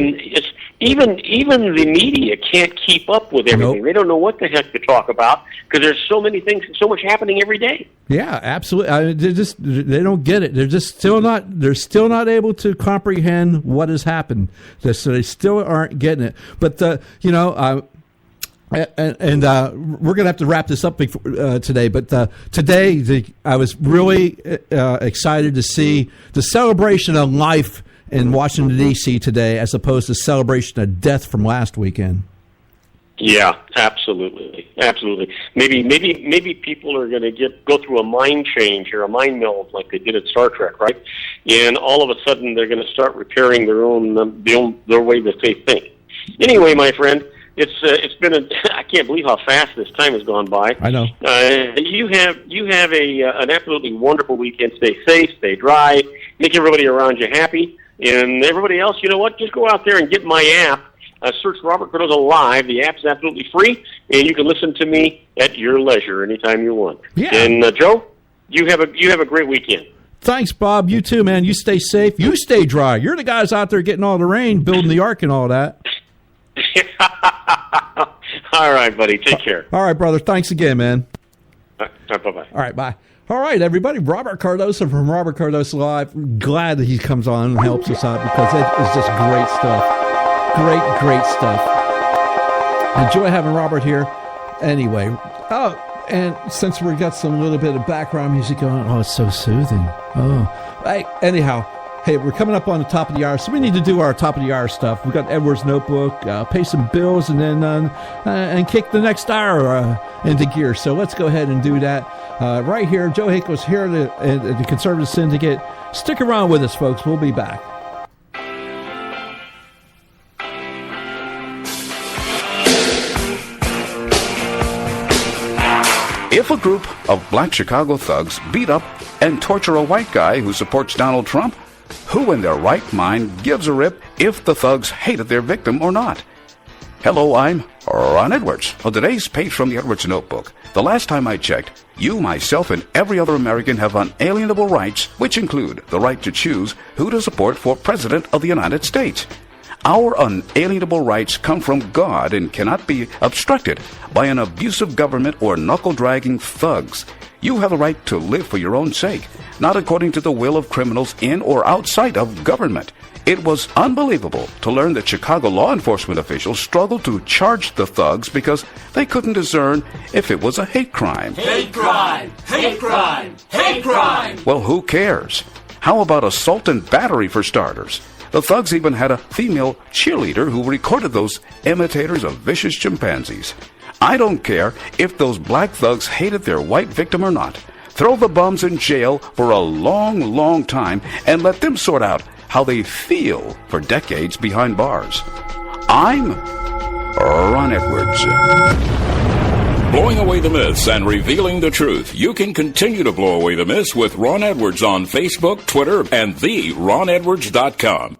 even the media can't keep up with everything. Nope. They don't know what the heck to talk about because there's so many things, so much happening every day. Yeah, absolutely. They don't get it. They're still not able to comprehend what has happened. So they still aren't getting it. But we're going to have to wrap this up today. But today, I was really excited to see the celebration of life in Washington, D.C. today, as opposed to celebration of death from last weekend. Yeah, absolutely. Maybe people are going to go through a mind change or a mind meld like they did at Star Trek, right? And all of a sudden, they're going to start repairing their way that they think. Anyway, my friend. It's been I can't believe how fast this time has gone by. I know. You have an absolutely wonderful weekend. Stay safe, stay dry, make everybody around you happy, and everybody else. You know what? Just go out there and get my app. Search Robert Cardozo Live. The app's absolutely free, and you can listen to me at your leisure anytime you want. Yeah. And Joe, you have a great weekend. Thanks, Bob. You too, man. You stay safe. You stay dry. You're the guys out there getting all the rain, building the ark and all that. All right, buddy. Take care. All right, brother. Thanks again, man. Bye-bye. All right, bye. All right, everybody. Robert Cardozo from Robert Cardozo Live. Glad that he comes on and helps us out because it is just great stuff. Great stuff. Enjoy having Robert here. Anyway, and since we got some little bit of background music going, it's so soothing. Anyhow. Hey, we're coming up on the top of the hour, so we need to do our top of the hour stuff. We've got Edward's Notebook, pay some bills, and then and kick the next hour into gear. So let's go ahead and do that right here. Joe Hickles here at the Conservative Syndicate. Stick around with us, folks. We'll be back. If a group of black Chicago thugs beat up and torture a white guy who supports Donald Trump, who in their right mind gives a rip if the thugs hated their victim or not? Hello, I'm Ron Edwards. On today's page from the Edwards Notebook, the last time I checked, you, myself, and every other American have unalienable rights, which include the right to choose who to support for President of the United States. Our unalienable rights come from God and cannot be obstructed by an abusive government or knuckle-dragging thugs. You have the right to live for your own sake, not according to the will of criminals in or outside of government. It was unbelievable to learn that Chicago law enforcement officials struggled to charge the thugs because they couldn't discern if it was a hate crime. Hate crime! Hate crime! Hate crime! Well, who cares? How about assault and battery for starters? The thugs even had a female cheerleader who recorded those imitators of vicious chimpanzees. I don't care if those black thugs hated their white victim or not. Throw the bums in jail for a long, long time and let them sort out how they feel for decades behind bars. I'm Ron Edwards. Blowing away the myths and revealing the truth. You can continue to blow away the myths with Ron Edwards on Facebook, Twitter, and theronedwards.com.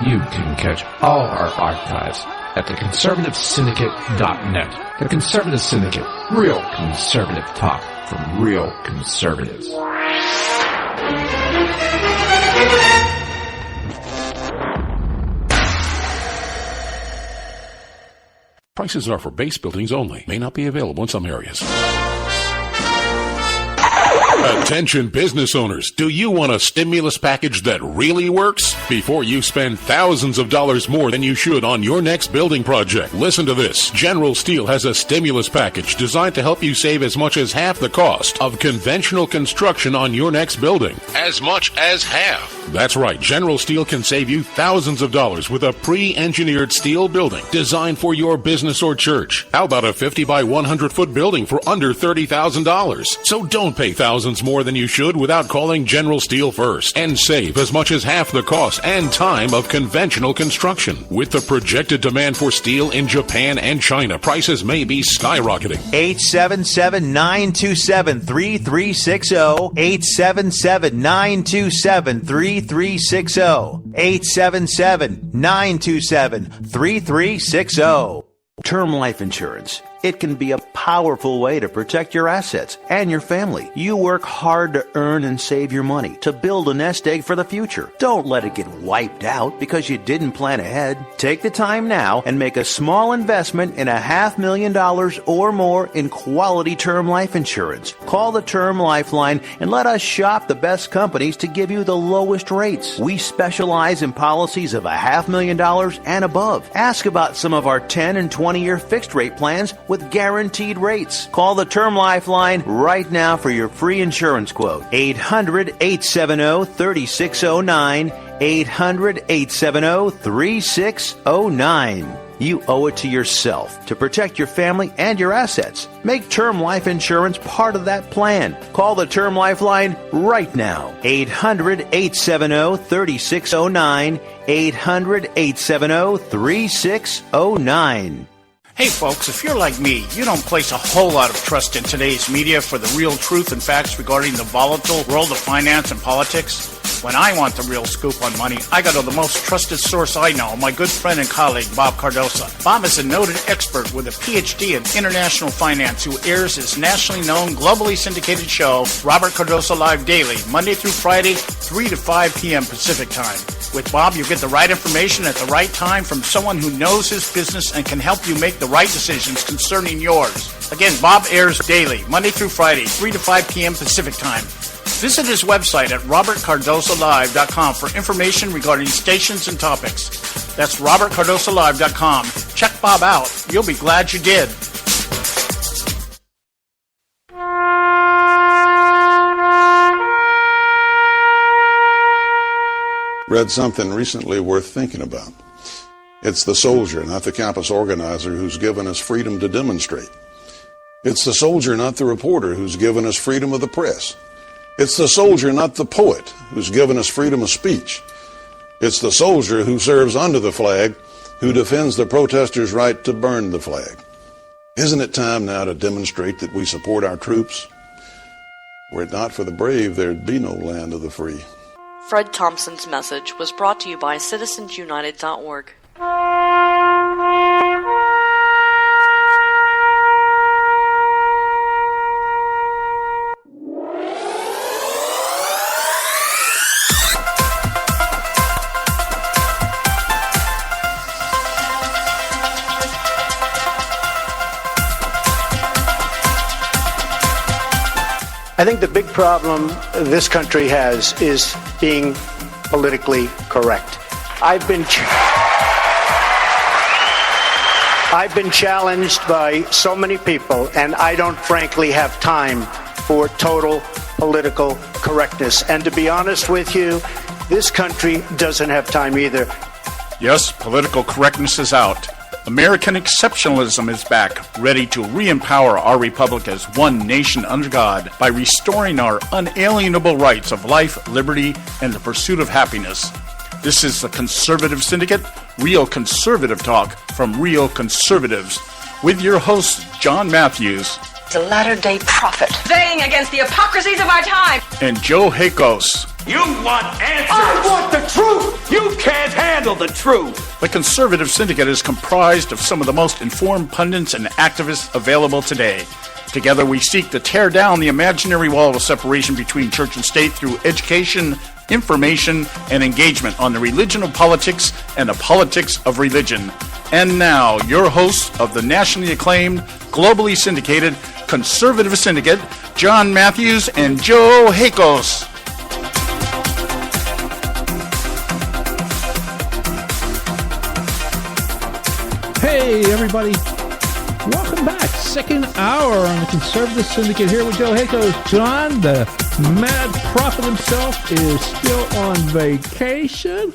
You can catch all our archives at theconservativesyndicate.net. The Conservative Syndicate. Real conservative talk from real conservatives. Prices are for base buildings only. May not be available in some areas. Attention business owners, do you want a stimulus package that really works? Before you spend thousands of dollars more than you should on your next building project, listen to this. General Steel has a stimulus package designed to help you save as much as half the cost of conventional construction on your next building. As much as half. That's right, General Steel can save you thousands of dollars with a pre-engineered steel building designed for your business or church. How about a 50 by 100 foot building for under $30,000? So don't pay thousands more than you should without calling General Steel first and save as much as half the cost and time of conventional construction. With the projected demand for steel in Japan and China, prices may be skyrocketing. 877-927-3360. 877-927-3360. 877-927-3360. Term life insurance. It can be a powerful way to protect your assets and your family. You work hard to earn and save your money to build a nest egg for the future. Don't let it get wiped out because you didn't plan ahead. Take the time now and make a small investment in $500,000 or more in quality term life insurance. Call the Term Lifeline and let us shop the best companies to give you the lowest rates. We specialize in policies of $500,000 and above. Ask about some of our 10 and 20-year fixed rate plans with guaranteed rates. Call the Term Lifeline right now for your free insurance quote. 800-870-3609. 800-870-3609. You owe it to yourself to protect your family and your assets. Make term life insurance part of that plan. Call the Term Lifeline right now. 800-870-3609. 800-870-3609. Hey folks, if you're like me, you don't place a whole lot of trust in today's media for the real truth and facts regarding the volatile world of finance and politics. When I want the real scoop on money, I go to the most trusted source I know, my good friend and colleague, Bob Cardoso. Bob is a noted expert with a PhD in international finance who airs his nationally known, globally syndicated show, Robert Cardoso Live Daily, Monday through Friday, 3 to 5 p.m. Pacific Time. With Bob, you get the right information at the right time from someone who knows his business and can help you make the right decisions concerning yours. Again, Bob airs daily, Monday through Friday, 3 to 5 p.m. Pacific Time. Visit his website at robertcardosolive.com for information regarding stations and topics. That's robertcardosolive.com. Check Bob out. You'll be glad you did. Read something recently worth thinking about. It's the soldier, not the campus organizer, who's given us freedom to demonstrate. It's the soldier, not the reporter, who's given us freedom of the press. It's the soldier, not the poet, who's given us freedom of speech. It's the soldier who serves under the flag, who defends the protesters' right to burn the flag. Isn't it time now to demonstrate that we support our troops? Were it not for the brave, there'd be no land of the free. Fred Thompson's message was brought to you by citizensunited.org. I think the big problem this country has is being politically correct. I've been challenged by so many people, and I don't frankly have time for total political correctness. And to be honest with you, this country doesn't have time either. Yes, political correctness is out. American exceptionalism is back, ready to re-empower our republic as one nation under God by restoring our unalienable rights of life, liberty, and the pursuit of happiness. This is the Conservative Syndicate, real conservative talk from real conservatives, with your host, John Matthews. A latter-day prophet, saying against the hypocrisies of our time. And Joe Hakos. You want answers! I want the truth! You can't handle the truth! The Conservative Syndicate is comprised of some of the most informed pundits and activists available today. Together we seek to tear down the imaginary wall of separation between church and state through education, information, and engagement on the religion of politics and the politics of religion. And now, your hosts of the nationally acclaimed, globally syndicated Conservative Syndicate, John Matthews and Joe Hakos. Hey, everybody. Welcome back. Second hour on the Conservative Syndicate here with Joe Hakos. John, the mad prophet himself, is still on vacation.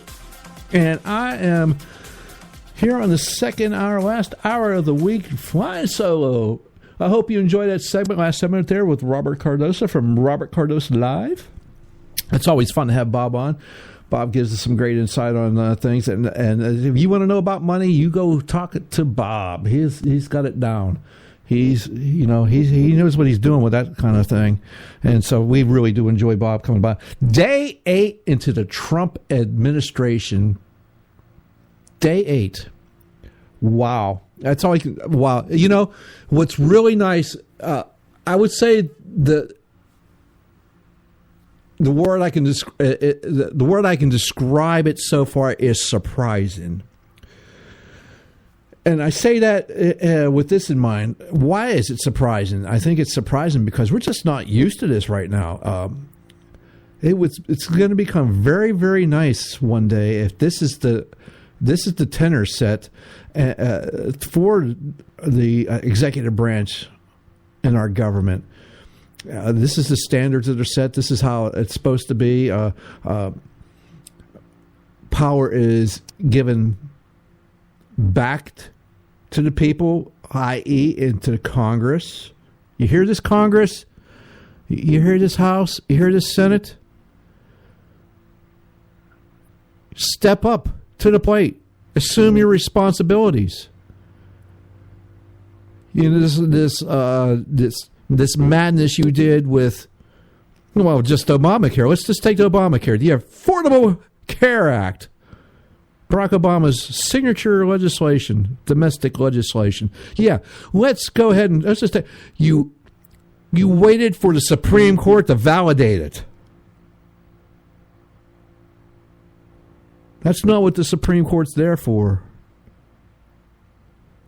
And I am here on the second hour, last hour of the week, flying solo. I hope you enjoyed that segment, last segment there with Robert Cardoso from Robert Cardoso Live. It's always fun to have Bob on. Bob gives us some great insight on things, and if you want to know about money, you go talk to Bob. He's got it down. He knows what he's doing with that kind of thing, and so we really do enjoy Bob coming by. Day 8 into the Trump administration. Day 8. Wow, that's all I can. Wow, you know what's really nice? I would say the word I can describe it so far is surprising. And I say that with this in mind. Why is it surprising? I think it's surprising because we're just not used to this right now. It's going to become very, very nice one day if this is the tenor set for the executive branch in our government. This is the standards that are set. This is how it's supposed to be. Power is given back to the people, i.e. into the Congress. You hear this, Congress? You hear this House? You hear this Senate? Step up to the plate. Assume your responsibilities. You know, this madness you did with, well, just Obamacare. Let's just take the Obamacare, the Affordable Care Act. Barack Obama's signature legislation, domestic legislation. Yeah, let's go ahead and let's just take, you waited for the Supreme Court to validate it. That's not what the Supreme Court's there for.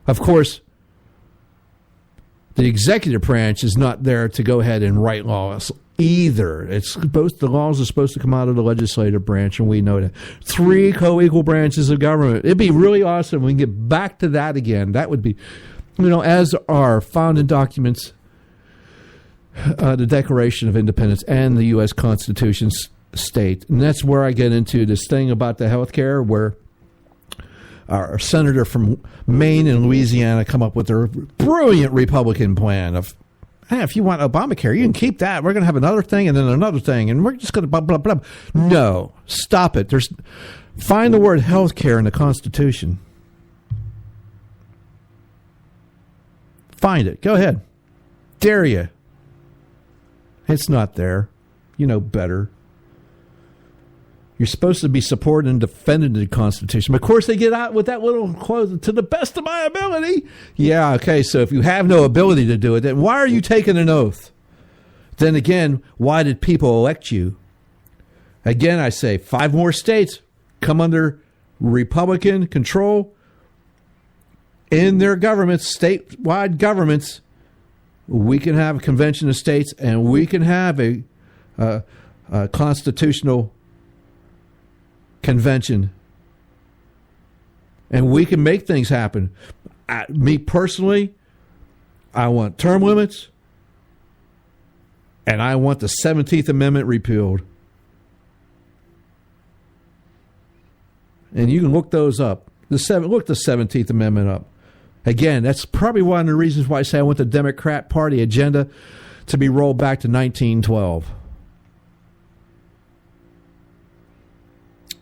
Of course, the executive branch is not there to go ahead and write laws either. The laws are supposed to come out of the legislative branch, and we know that. 3 co-equal branches of government. It'd be really awesome if we can get back to that again. That would be, as our founding documents, the Declaration of Independence and the U.S. Constitution state. And that's where I get into this thing about the health care, where our senator from Maine and Louisiana come up with their brilliant Republican plan of, hey, if you want Obamacare, you can keep that. We're going to have another thing and then another thing, and we're just going to blah, blah, blah. No, stop it. Find the word health care in the Constitution. Find it. Go ahead. Dare you. It's not there. You know better. You're supposed to be supporting and defending the Constitution. But of course, they get out with that little quote, to the best of my ability. Yeah, okay, so if you have no ability to do it, then why are you taking an oath? Then again, why did people elect you? Again, I say 5 more states come under Republican control in their governments, statewide governments. we can have a convention of states, and we can have a constitutional convention, and we can make things happen. Me personally, I want term limits, and I want the 17th Amendment repealed. And you can look those up. Look the 17th Amendment up. Again, that's probably one of the reasons why I say I want the Democrat Party agenda to be rolled back to 1912.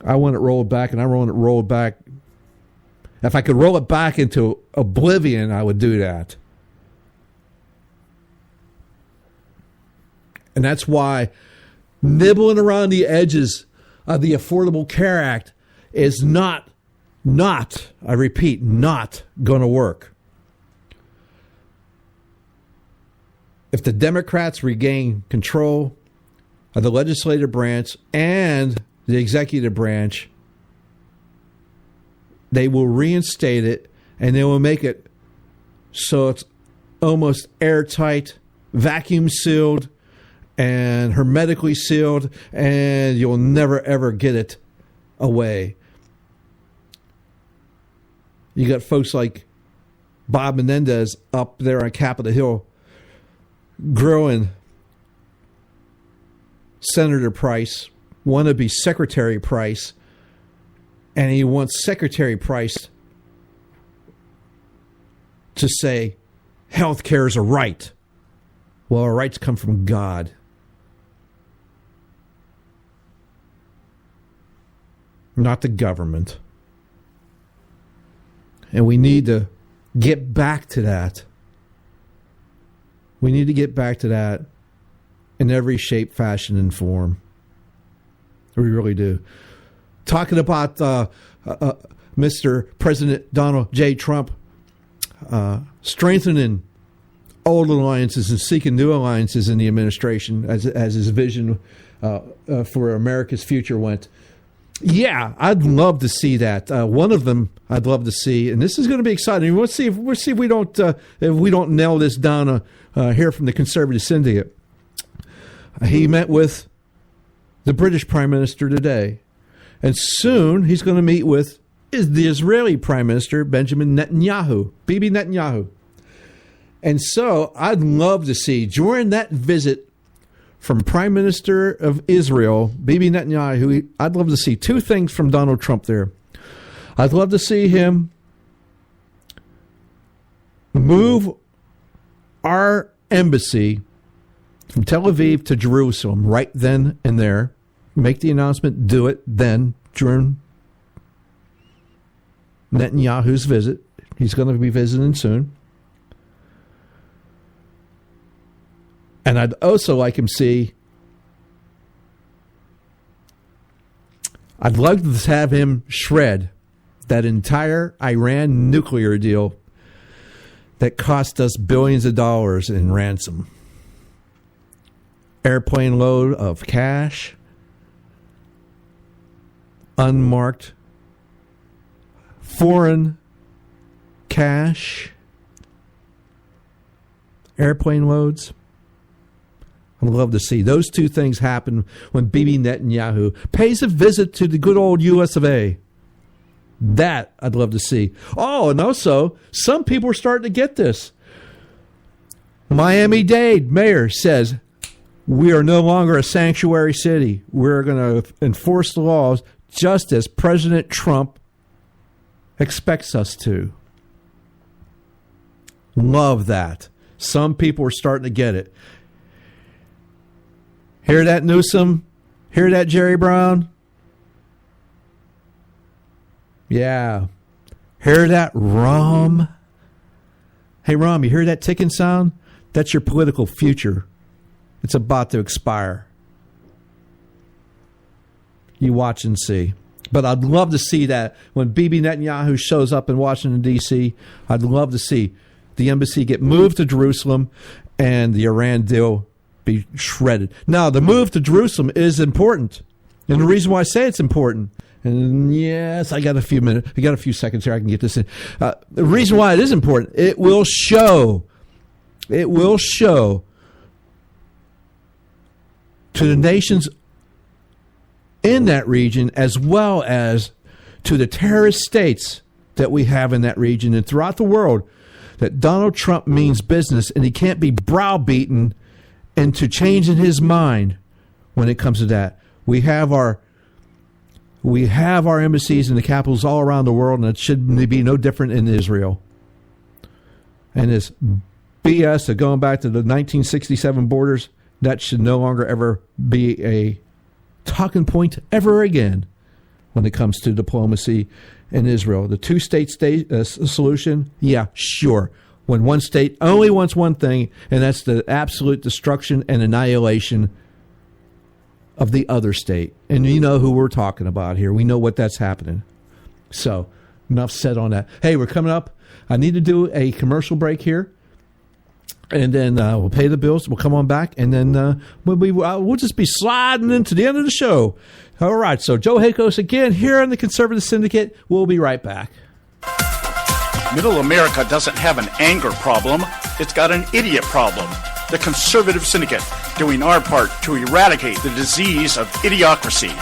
I want it rolled back, and I want it rolled back. If I could roll it back into oblivion, I would do that. And that's why nibbling around the edges of the Affordable Care Act is not, I repeat, not going to work. If the Democrats regain control of the legislative branch and the executive branch, they will reinstate it, and they will make it so it's almost airtight, vacuum sealed, and hermetically sealed, and you'll never, ever get it away. You got folks like Bob Menendez up there on Capitol Hill growing Senator Price, wannabe Secretary Price, and he wants Secretary Price to say health care is a right. Well, our rights come from God. Not the government. And we need to get back to that. We need to get back to that in every shape, fashion, and form. We really do. Talking about Mr. President Donald J. Trump strengthening old alliances and seeking new alliances in the administration as his vision for America's future went. Yeah, I'd love to see that. One of them I'd love to see, and this is going to be exciting. We'll see if we don't nail this down here from the Conservative Syndicate. He met with the British Prime Minister today, and soon he's going to meet with the Israeli Prime Minister Benjamin Netanyahu, Bibi Netanyahu. And so I'd love to see during that visit from Prime Minister of Israel, Bibi Netanyahu, I'd love to see two things from Donald Trump there. I'd love to see him move our embassy from Tel Aviv to Jerusalem right then and there. Make the announcement, do it then during Netanyahu's visit. He's going to be visiting soon. And I'd also like him see, I'd like to have him shred that entire Iran nuclear deal that cost us billions of dollars in ransom. Airplane load of cash, unmarked foreign cash, airplane loads. I'd love to see those two things happen when Bibi Netanyahu pays a visit to the good old U.S. of A. That I'd love to see. Oh, and also, some people are starting to get this. Miami-Dade mayor says, we are no longer a sanctuary city. We're going to enforce the laws just as President Trump expects us to. Love that. Some people are starting to get it. Hear that, Newsom? Hear that, Jerry Brown? Yeah. Hear that, Rahm? Hey, Rahm, you hear that ticking sound? That's your political future. It's about to expire. You watch and see. But I'd love to see that when Bibi Netanyahu shows up in Washington, D.C., I'd love to see the embassy get moved to Jerusalem and the Iran deal be shredded. Now, the move to Jerusalem is important. And the reason why I say it's important, and yes, I got a few seconds here I can get this in. The reason why it is important, it will show it will show to the nations in that region, as well as to the terrorist states that we have in that region and throughout the world, that Donald Trump means business, and he can't be browbeaten into changing his mind when it comes to that. We have our embassies in the capitals all around the world, and it should be no different in Israel. And this BS of going back to the 1967 borders, that should no longer ever be a talking point ever again when it comes to diplomacy in Israel. The two-state solution, yeah, sure. When one state only wants one thing, and that's the absolute destruction and annihilation of the other state. And you know who we're talking about here. We know what that's happening. So, enough said on that. Hey, we're coming up. I need to do a commercial break here. And then we'll pay the bills. We'll come on back, and then we'll just be sliding into the end of the show. All right, so Joe Hakos again here on the Conservative Syndicate. We'll be right back. Middle America doesn't have an anger problem. It's got an idiot problem. The Conservative Syndicate, doing our part to eradicate the disease of idiocracy.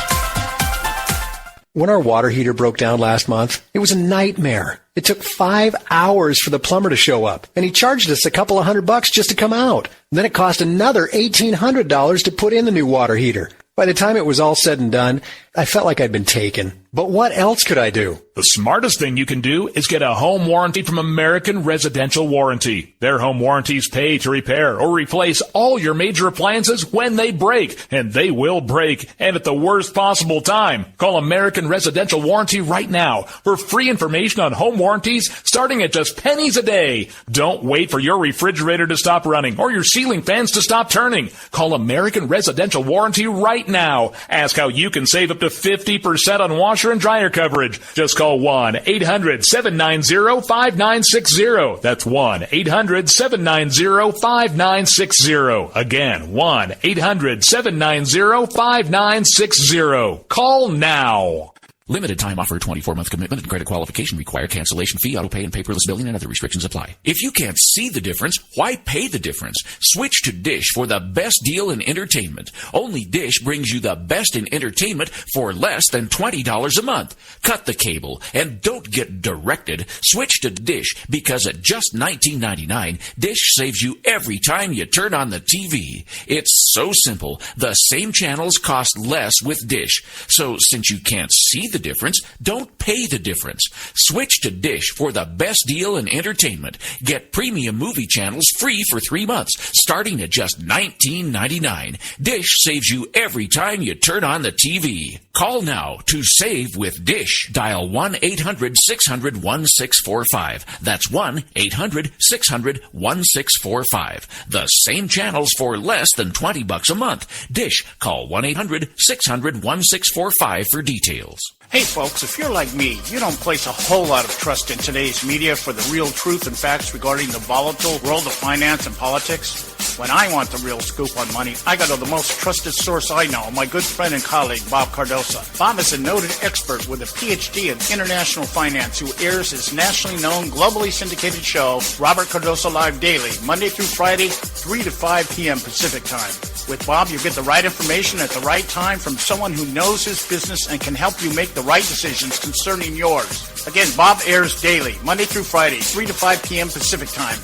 When our water heater broke down last month, it was a nightmare. It took 5 hours for the plumber to show up, and he charged us a couple of $100 just to come out. And then it cost another $1,800 to put in the new water heater. By the time it was all said and done, I felt like I'd been taken. But what else could I do? The smartest thing you can do is get a home warranty from American Residential Warranty. Their home warranties pay to repair or replace all your major appliances when they break, and they will break, and at the worst possible time. Call American Residential Warranty right now for free information on home warranties starting at just pennies a day. Don't wait for your refrigerator to stop running or your ceiling fans to stop turning. Call American Residential Warranty right now. Ask how you can save up to 50% on washer and dryer coverage. Just call 1-800-790-5960. That's 1-800-790-5960. Again, 1-800-790-5960. Call now. Limited time offer, 24-month commitment and credit qualification require cancellation fee, auto pay, and paperless billing, and other restrictions apply. If you can't see the difference, why pay the difference? Switch to Dish for the best deal in entertainment. Only Dish brings you the best in entertainment for less than $20 a month. Cut the cable and don't get directed. Switch to Dish because at just $19.99, Dish saves you every time you turn on the TV. It's so simple. The same channels cost less with Dish. So since you can't see the difference, don't pay the difference. Switch to Dish for the best deal in entertainment. Get premium movie channels free for 3 months, starting at just $19.99. Dish saves you every time you turn on the TV. Call now to save with Dish. Dial 1-800-600-1645. That's 1-800-600-1645. The same channels for less than $20 a month. Dish. Call 1-800-600-1645 for details. Hey folks, if you're like me, you don't place a whole lot of trust in today's media for the real truth and facts regarding the volatile world of finance and politics. When I want the real scoop on money, I go to the most trusted source I know, my good friend and colleague, Bob Cardoso. Bob is a noted expert with a PhD in international finance who airs his nationally known, globally syndicated show, Robert Cardoso Live Daily, Monday through Friday, 3 to 5 p.m. Pacific Time. With Bob, you get the right information at the right time from someone who knows his business and can help you make the right decisions concerning yours. Again, Bob airs daily, Monday through Friday, 3 to 5 p.m. Pacific Time.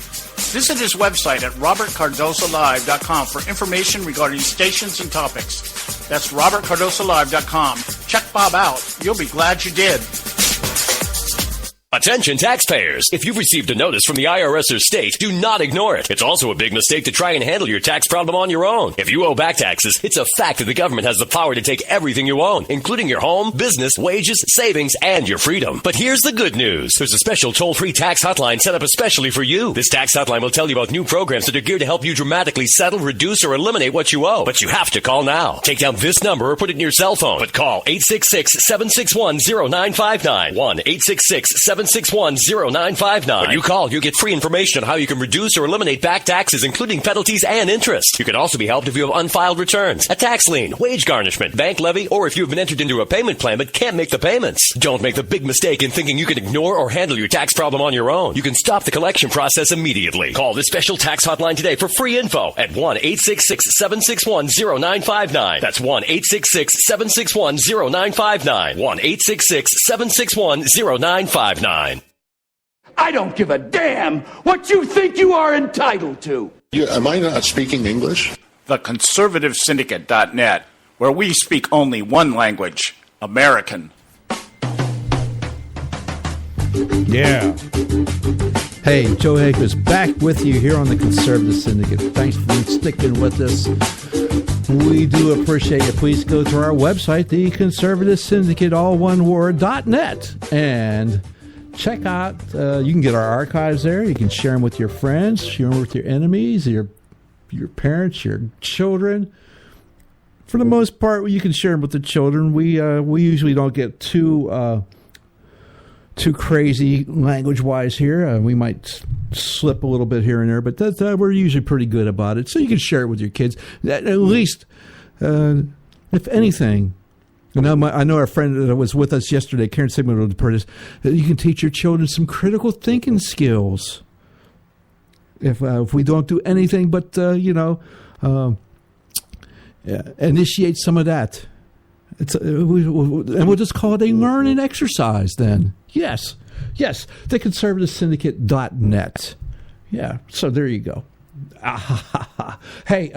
Visit his website at robertcardosolive.com for information regarding stations and topics. That's robertcardosolive.com. Check Bob out. You'll be glad you did. Attention taxpayers! If you've received a notice from the IRS or state, do not ignore it. It's also a big mistake to try and handle your tax problem on your own. If you owe back taxes, it's a fact that the government has the power to take everything you own, including your home, business, wages, savings, and your freedom. But here's the good news. There's a special toll-free tax hotline set up especially for you. This tax hotline will tell you about new programs that are geared to help you dramatically settle, reduce, or eliminate what you owe. But you have to call now. Take down this number or put it in your cell phone. But call 866-761-0959. 1-866-761-0959. 866-761-0959. When you call, you get free information on how you can reduce or eliminate back taxes, including penalties and interest. You can also be helped if you have unfiled returns, a tax lien, wage garnishment, bank levy, or if you have been entered into a payment plan but can't make the payments. Don't make the big mistake in thinking you can ignore or handle your tax problem on your own. You can stop the collection process immediately. Call this special tax hotline today for free info at 1-866-761-0959. That's 1-866-761-0959. 1-866-761-0959. I don't give a damn what you think you are entitled to. Am I not speaking English? The Conservative Syndicate.net, where we speak only one language, American. Yeah. Hey, Joe Hakers back with you here on the Conservative Syndicate. Thanks for sticking with us. We do appreciate you. Please go to our website, the Conservative Syndicate, all one word, .net, and check out, you can get our archives there. You can share them with your friends, share them with your enemies, your parents, your children. For the most part, you can share them with the children. We usually don't get too crazy language-wise here. We might slip a little bit here and there, but we're usually pretty good about it. So you can share it with your kids. At least, if anything, I know our friend that was with us yesterday, Karen Sigmund, you can teach your children some critical thinking skills. If we don't do anything but, initiate some of that. And we'll just call it a learning exercise then. Yes, the Conservative Syndicate.net. Yeah, so there you go. Hey,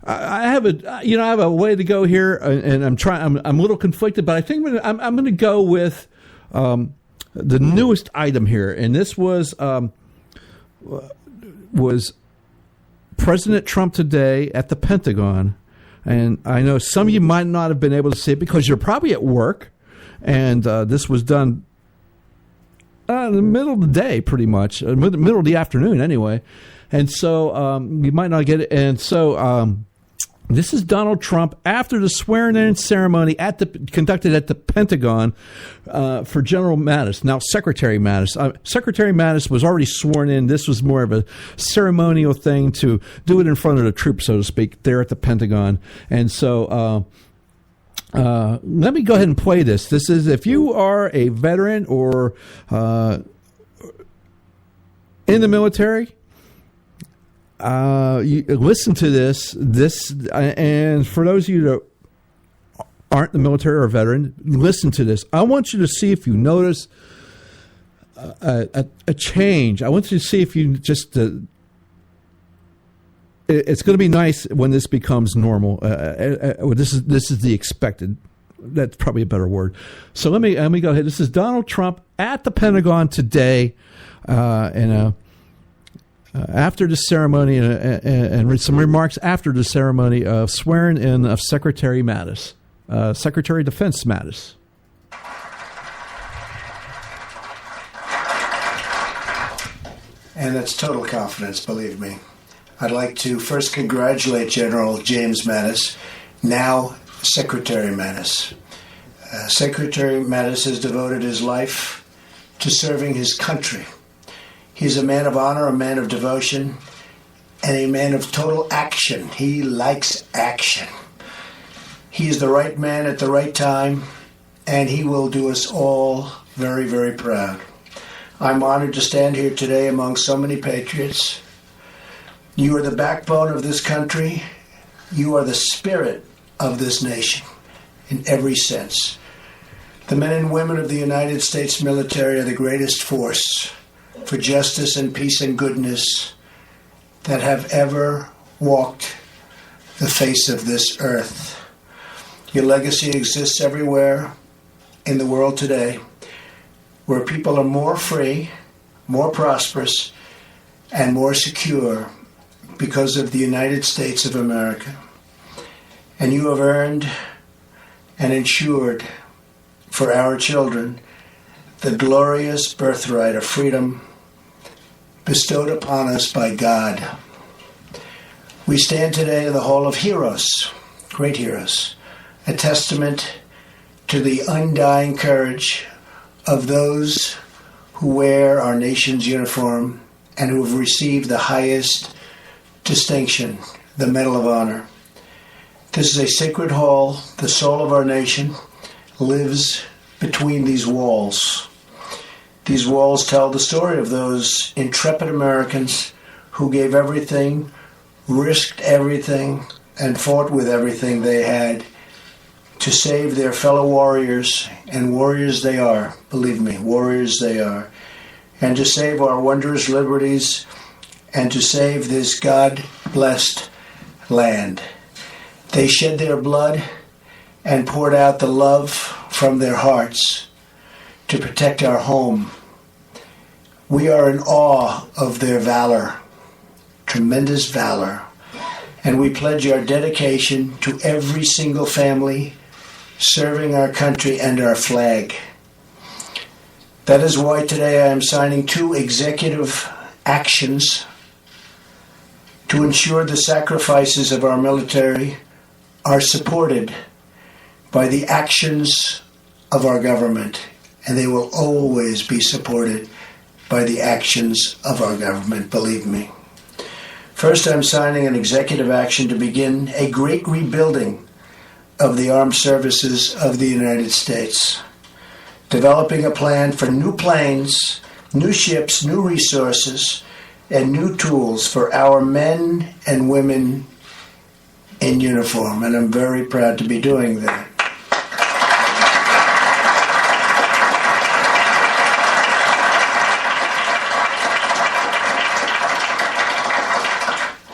I have a way to go here, and I'm a little conflicted, but I think I'm going to go with the newest item here, and this was President Trump today at the Pentagon. And I know some of you might not have been able to see it because you're probably at work, and this was done in the middle of the day, pretty much, middle of the afternoon anyway. And so you might not get it. And so this is Donald Trump after the swearing-in ceremony conducted at the Pentagon for General Mattis, now Secretary Mattis. Secretary Mattis was already sworn in. This was more of a ceremonial thing to do it in front of the troops, so to speak, there at the Pentagon. And so let me go ahead and play this. This is if you are a veteran or in the military. You listen to this, and for those of you that aren't in the military or a veteran, listen to this. I want you to see if you notice a change. I want you to see if you just. It's going to be nice when this becomes normal. This is the expected. That's probably a better word. So let me go ahead. This is Donald Trump at the Pentagon today, after the ceremony and some remarks after the ceremony of swearing in of Secretary Mattis, Secretary of Defense Mattis. And that's total confidence, believe me. I'd like to first congratulate General James Mattis, now Secretary Mattis. Secretary Mattis has devoted his life to serving his country. He's a man of honor, a man of devotion, and a man of total action. He likes action. He's the right man at the right time, and he will do us all very, very proud. I'm honored to stand here today among so many patriots. You are the backbone of this country. You are the spirit of this nation in every sense. The men and women of the United States military are the greatest force for justice and peace and goodness that have ever walked the face of this earth. Your legacy exists everywhere in the world today, where people are more free, more prosperous, and more secure because of the United States of America. And you have earned and ensured for our children the glorious birthright of freedom bestowed upon us by God. We stand today in the Hall of Heroes, great heroes, a testament to the undying courage of those who wear our nation's uniform and who have received the highest distinction, the Medal of Honor. This is a sacred hall. The soul of our nation lives between these walls. These walls tell the story of those intrepid Americans who gave everything, risked everything, and fought with everything they had to save their fellow warriors, and warriors they are, believe me, warriors they are, and to save our wondrous liberties, and to save this God-blessed land. They shed their blood and poured out the love from their hearts to protect our home. We are in awe of their valor, tremendous valor, and we pledge our dedication to every single family serving our country and our flag. That is why today I am signing 2 executive actions to ensure the sacrifices of our military are supported by the actions of our government, and they will always be supported by the actions of our government, believe me. First, I'm signing an executive action to begin a great rebuilding of the armed services of the United States, developing a plan for new planes, new ships, new resources, and new tools for our men and women in uniform, and I'm very proud to be doing that.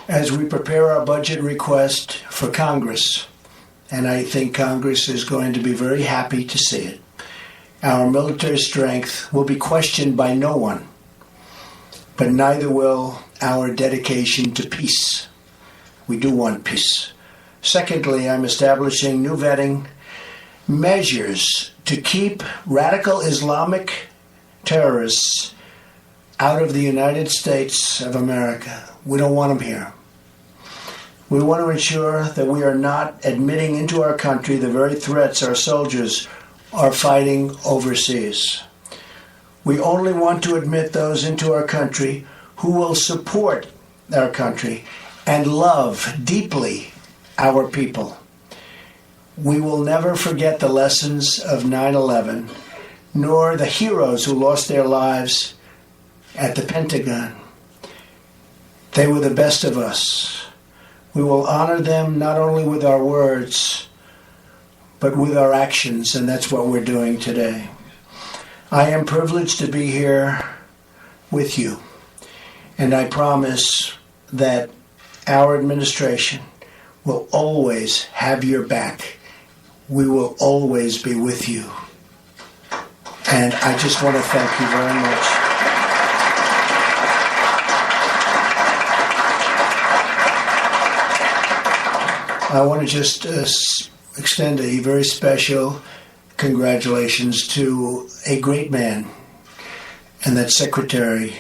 As we prepare our budget request for Congress, and I think Congress is going to be very happy to see it, our military strength will be questioned by no one, but neither will our dedication to peace. We do want peace. Secondly, I'm establishing new vetting measures to keep radical Islamic terrorists out of the United States of America. We don't want them here. We want to ensure that we are not admitting into our country the very threats our soldiers are fighting overseas. We only want to admit those into our country who will support our country and love deeply our people. We will never forget the lessons of 9/11, nor the heroes who lost their lives at the Pentagon. They were the best of us. We will honor them not only with our words, but with our actions, and that's what we're doing today. I am privileged to be here with you, and I promise that our administration will always have your back. We will always be with you. And I just want to thank you very much. I want to just extend a very special congratulations to a great man, and that's Secretary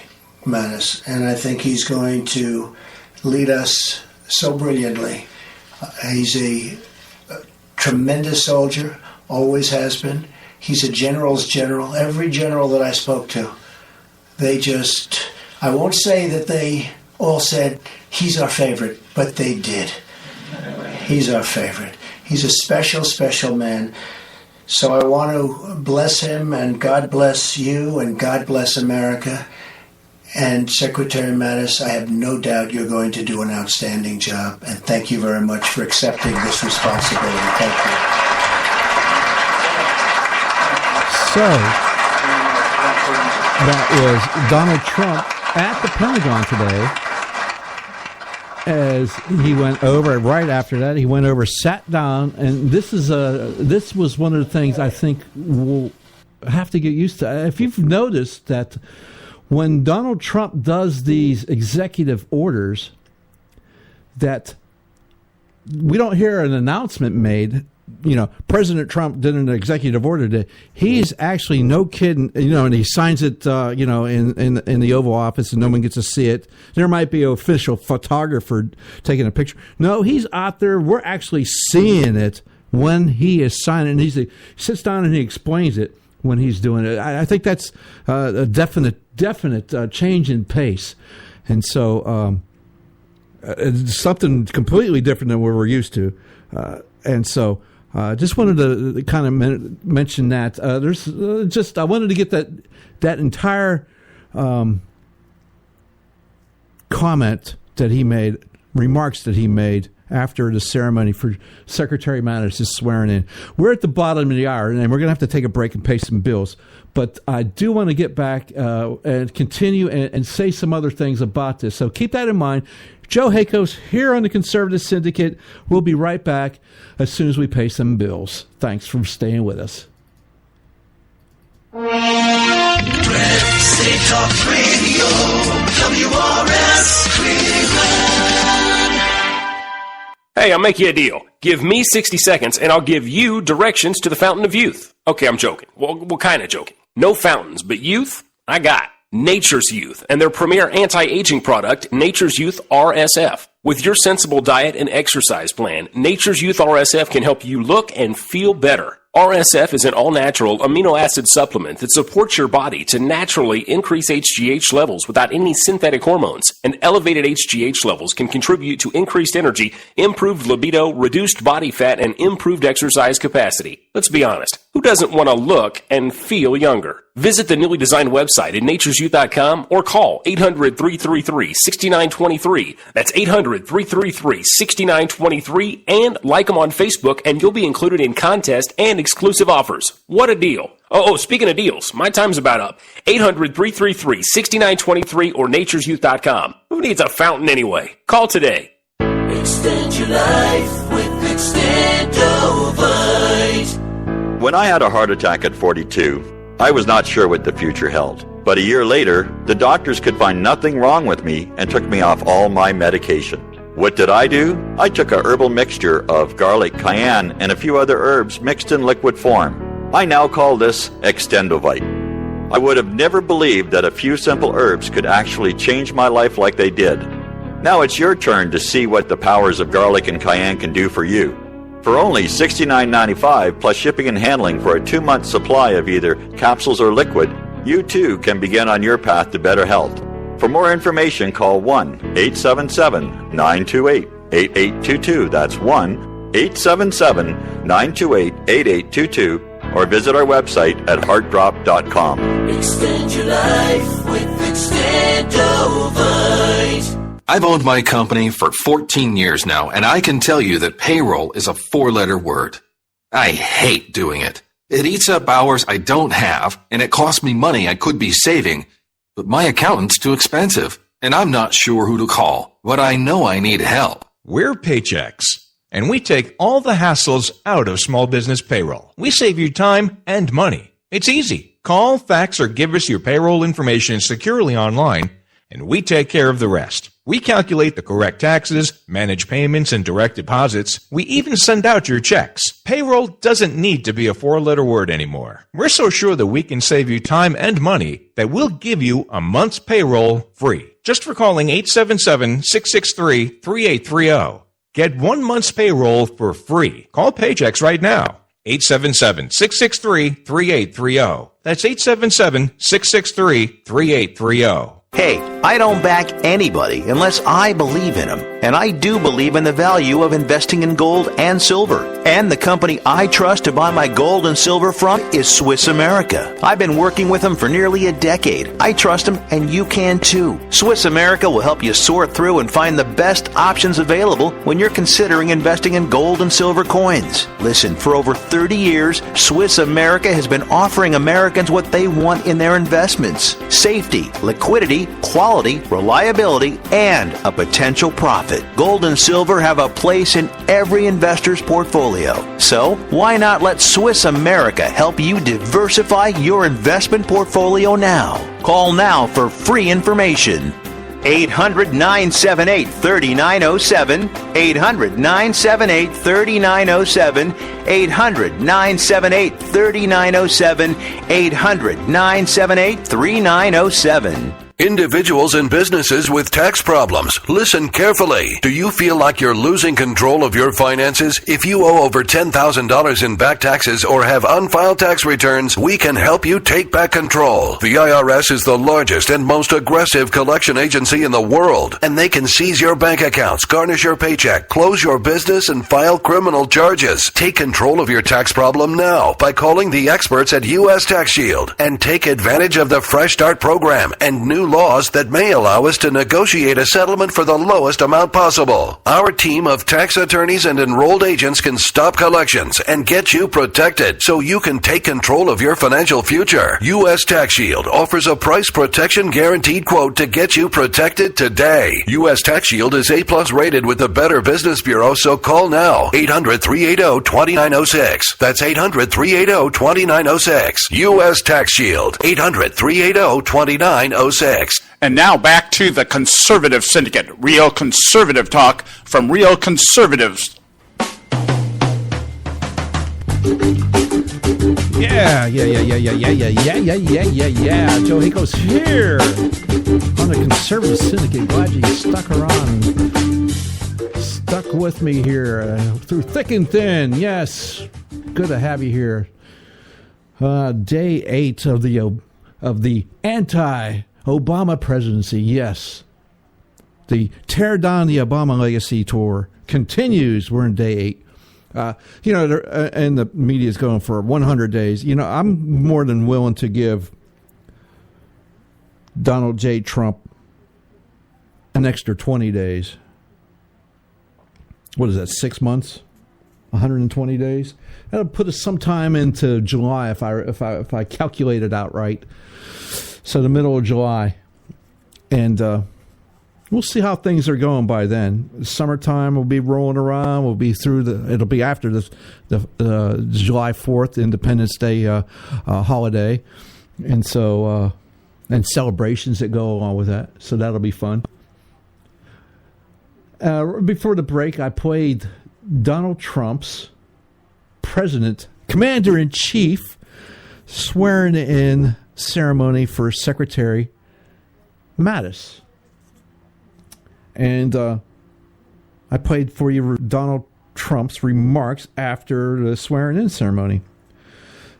Mattis. And I think he's going to lead us so brilliantly. He's a tremendous soldier, always has been. He's a general's general. Every general that I spoke to, I won't say that they all said, he's our favorite, but they did. He's our favorite. He's a special, special man. So I want to bless him, and God bless you, and God bless America. And Secretary Mattis, I have no doubt you're going to do an outstanding job. And thank you very much for accepting this responsibility. Thank you. So, that was Donald Trump at the Pentagon today. As he went over, right after that, he went over, sat down, and this was one of the things I think we'll have to get used to. If you've noticed that when Donald Trump does these executive orders, that we don't hear an announcement made. You know, President Trump did an executive order today. He's actually, no kidding, and he signs it, in the Oval Office, and no one gets to see it. There might be an official photographer taking a picture. No, he's out there. We're actually seeing it when he is signing. He sits down and he explains it. when he's doing it. I think that's a definite change in pace. And so it's something completely different than what we're used to. And so just wanted to kind of mention that. I wanted to get that entire comment that he made, remarks that he made after the ceremony for Secretary Mattis' swearing in. We're at the bottom of the hour, and we're going to have to take a break and pay some bills. But I do want to get back and continue and say some other things about this. So keep that in mind. Joe Hakos here on the Conservative Syndicate. We'll be right back as soon as we pay some bills. Thanks for staying with us. Talk Radio, WRS Cleveland. Hey, I'll make you a deal. Give me 60 seconds and I'll give you directions to the Fountain of Youth. Okay, I'm joking. Well, kind of joking. No fountains, but youth, I got Nature's Youth and their premier anti-aging product, Nature's Youth RSF. With your sensible diet and exercise plan, Nature's Youth RSF can help you look and feel better. RSF is an all-natural amino acid supplement that supports your body to naturally increase HGH levels without any synthetic hormones. And elevated HGH levels can contribute to increased energy, improved libido, reduced body fat, and improved exercise capacity. Let's be honest, who doesn't want to look and feel younger? Visit the newly designed website at naturesyouth.com or call 800-333-6923. That's 800-333-6923 and like them on Facebook and you'll be included in contests and exclusive offers. What a deal. Oh, speaking of deals, my time's about up. 800-333-6923 or naturesyouth.com. Who needs a fountain anyway? Call today. Extend your life with Extendovite. When I had a heart attack at 42, I was not sure what the future held. But a year later, the doctors could find nothing wrong with me and took me off all my medication. What did I do? I took a herbal mixture of garlic, cayenne, and a few other herbs mixed in liquid form. I now call this Extendovite. I would have never believed that a few simple herbs could actually change my life like they did. Now it's your turn to see what the powers of garlic and cayenne can do for you. For only $69.95 plus shipping and handling for a 2-month supply of either capsules or liquid, you too can begin on your path to better health. For more information, call 1-877-928-8822. That's 1-877-928-8822. Or visit our website at heartdrop.com. Extend your life with Extendovite. I've owned my company for 14 years now, and I can tell you that payroll is a 4-letter word. I hate doing it. It eats up hours I don't have, and it costs me money I could be saving. But my accountant's too expensive, and I'm not sure who to call, but I know I need help. We're Paychex, and we take all the hassles out of small business payroll. We save you time and money. It's easy. Call, fax, or give us your payroll information securely online, and we take care of the rest. We calculate the correct taxes, manage payments and direct deposits. We even send out your checks. Payroll doesn't need to be a 4-letter word anymore. We're so sure that we can save you time and money that we'll give you a month's payroll free. Just for calling 877-663-3830. Get 1 month's payroll for free. Call Paychex right now. 877-663-3830. That's 877-663-3830. Hey, I don't back anybody unless I believe in them. And I do believe in the value of investing in gold and silver. And the company I trust to buy my gold and silver from is Swiss America. I've been working with them for nearly a decade. I trust them, and you can too. Swiss America will help you sort through and find the best options available when you're considering investing in gold and silver coins. Listen, for over 30 years, Swiss America has been offering Americans what they want in their investments: safety, liquidity, quality, reliability, and a potential profit. Gold and silver have a place in every investor's portfolio. So, why not let Swiss America help you diversify your investment portfolio now? Call now for free information. 800-978-3907, 800-978-3907, 800-978-3907, 800-978-3907. Individuals and businesses with tax problems, listen carefully. Do you feel like you're losing control of your finances? If you owe over $10,000 in back taxes or have unfiled tax returns, we can help you take back control. The IRS is the largest and most aggressive collection agency in the world, and they can seize your bank accounts, garnish your paycheck, close your business, and file criminal charges. Take control of your tax problem now by calling the experts at U.S. Tax Shield and take advantage of the Fresh Start program and new laws that may allow us to negotiate a settlement for the lowest amount possible. Our team of tax attorneys and enrolled agents can stop collections and get you protected so you can take control of your financial future. U.S. Tax Shield offers a price protection guaranteed quote to get you protected today. U.S. Tax Shield is A+ rated with the Better Business Bureau, so call now. 800-380-2906. That's 800-380-2906. U.S. Tax Shield. 800-380-2906. And now back to the Conservative Syndicate. Real conservative talk from real conservatives. Yeah. Joe Hico's here on the Conservative Syndicate. Glad you stuck with me here through thick and thin. Yes, good to have you here. Day 8 of the anti-Obama presidency. Yes, the Tear Down the Obama Legacy tour continues. We're in day 8. And the media is going for 100 days. I'm more than willing to give Donald J. Trump an extra 20 days. What is that, 6 months? 120 days? That'll put us sometime into July if I calculate it out right. So the middle of July. And we'll see how things are going by then. Summertime will be rolling around. We'll be it'll be after the July 4th Independence Day holiday. And so, and celebrations that go along with that. So that'll be fun. Before the break, I played Donald Trump's Commander-in-Chief swearing-in ceremony for Secretary Mattis. And I played for you Donald Trump's remarks after the swearing-in ceremony.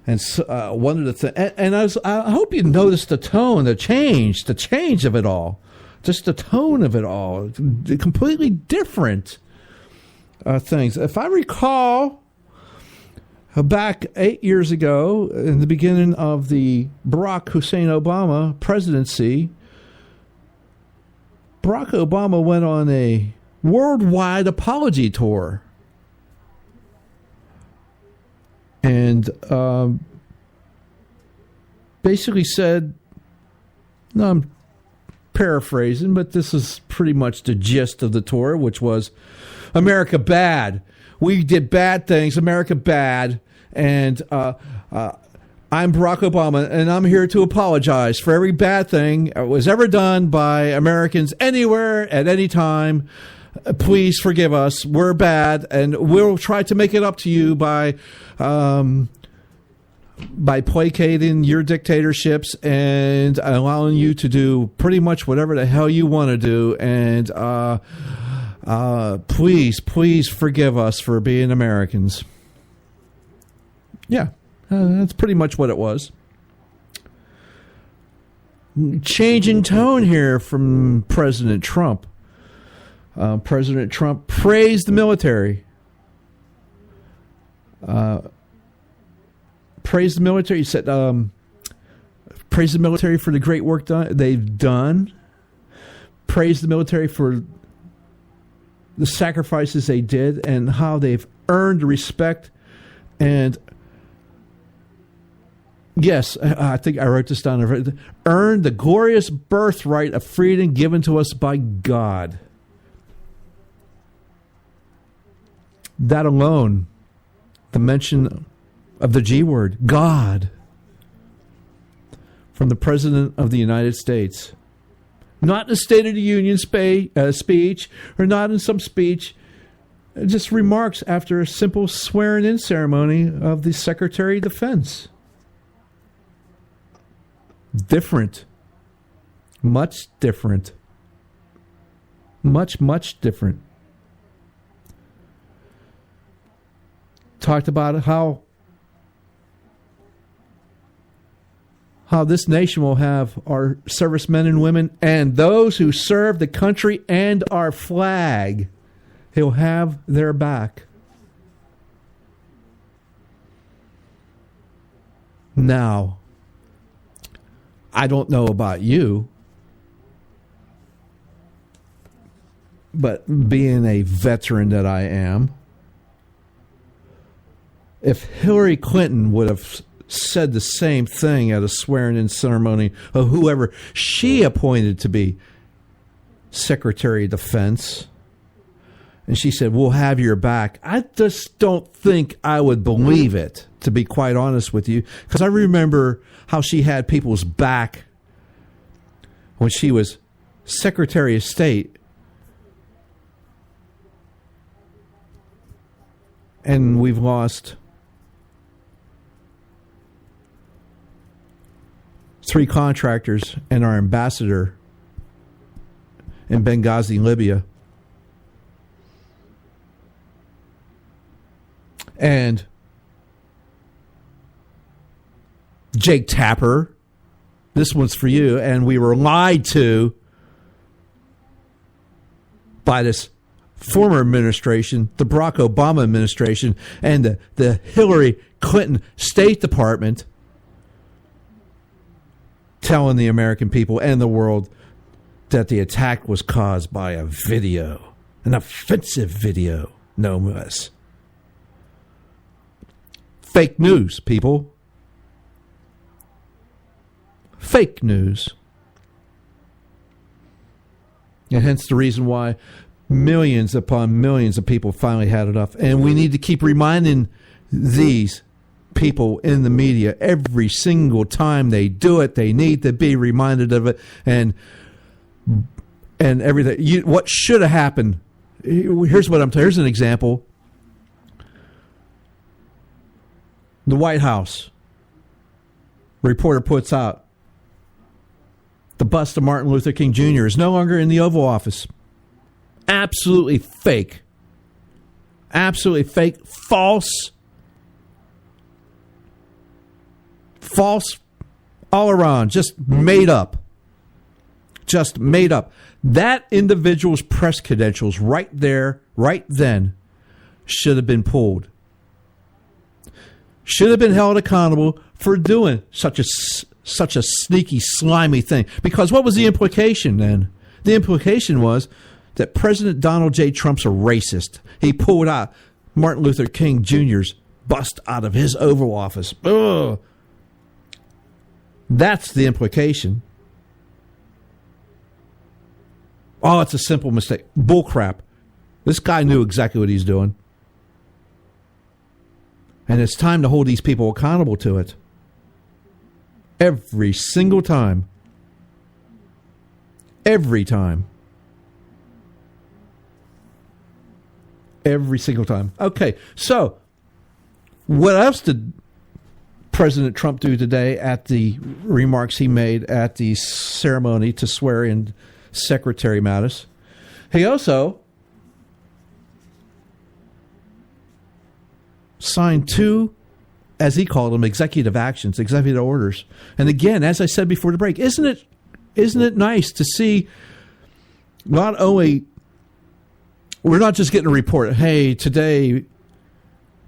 And one of the things, and I hope you noticed the tone, the change of it all. Just the tone of it all. Completely different things. If I recall, back 8 years ago, in the beginning of the Barack Hussein Obama presidency, Barack Obama went on a worldwide apology tour. And basically said, no, I'm paraphrasing, but this is pretty much the gist of the tour, which was, America bad. We did bad things, America bad, and I'm Barack Obama, and I'm here to apologize for every bad thing that was ever done by Americans anywhere at any time. Please forgive us. We're bad, and we'll try to make it up to you by placating your dictatorships and allowing you to do pretty much whatever the hell you want to do. And please forgive us for being Americans. Yeah, that's pretty much what it was. Change in tone here from President Trump. President Trump praised the military. Praised the military. He said, praise the military for the great work they've done. Praise the military for the sacrifices they did and how they've earned respect. And yes, I think I wrote this down. Earned the glorious birthright of freedom given to us by God. That alone, the mention of the G word, God, from the President of the United States. Not in the State of the Union speech, or not in some speech, just remarks after a simple swearing-in ceremony of the Secretary of Defense. Different. Much different. Much, much different. Talked about how this nation will have our servicemen and women and those who serve the country and our flag. He'll have their back. Now, I don't know about you, but being a veteran that I am, if Hillary Clinton would have said the same thing at a swearing-in ceremony of whoever she appointed to be Secretary of Defense, and she said, we'll have your back, I just don't think I would believe it, to be quite honest with you, because I remember how she had people's back when she was Secretary of State. And we've lost 3 contractors and our ambassador in Benghazi, Libya. And Jake Tapper, this one's for you, and we were lied to by this former administration, the Barack Obama administration, and the Hillary Clinton State Department, telling the American people and the world that the attack was caused by a video, an offensive video, no less. Fake news, people. Fake news. And hence the reason why millions upon millions of people finally had enough. And we need to keep reminding these people in the media every single time they do it. They need to be reminded of it. And everything. What should have happened. Here's an example. The White House reporter puts out the bust of Martin Luther King Jr. is no longer in the Oval Office. Absolutely fake. Absolutely fake. False. False all around. Just made up. Just made up. That individual's press credentials right there, right then, should have been pulled. Should have been held accountable for doing such a sneaky, slimy thing. Because what was the implication then? The implication was that President Donald J. Trump's a racist. He pulled out Martin Luther King Jr.'s bust out of his Oval Office. Ugh. That's the implication. Oh, it's a simple mistake. Bullcrap. This guy knew exactly what he's doing. And it's time to hold these people accountable to it. Every single time. Every time. Every single time. Okay, so what else did President Trump do today at the remarks he made at the ceremony to swear in Secretary Mattis? He also signed 2, as he called them, executive actions, executive orders. And again, as I said before the break, isn't it nice to see not only we're not just getting a report, hey, today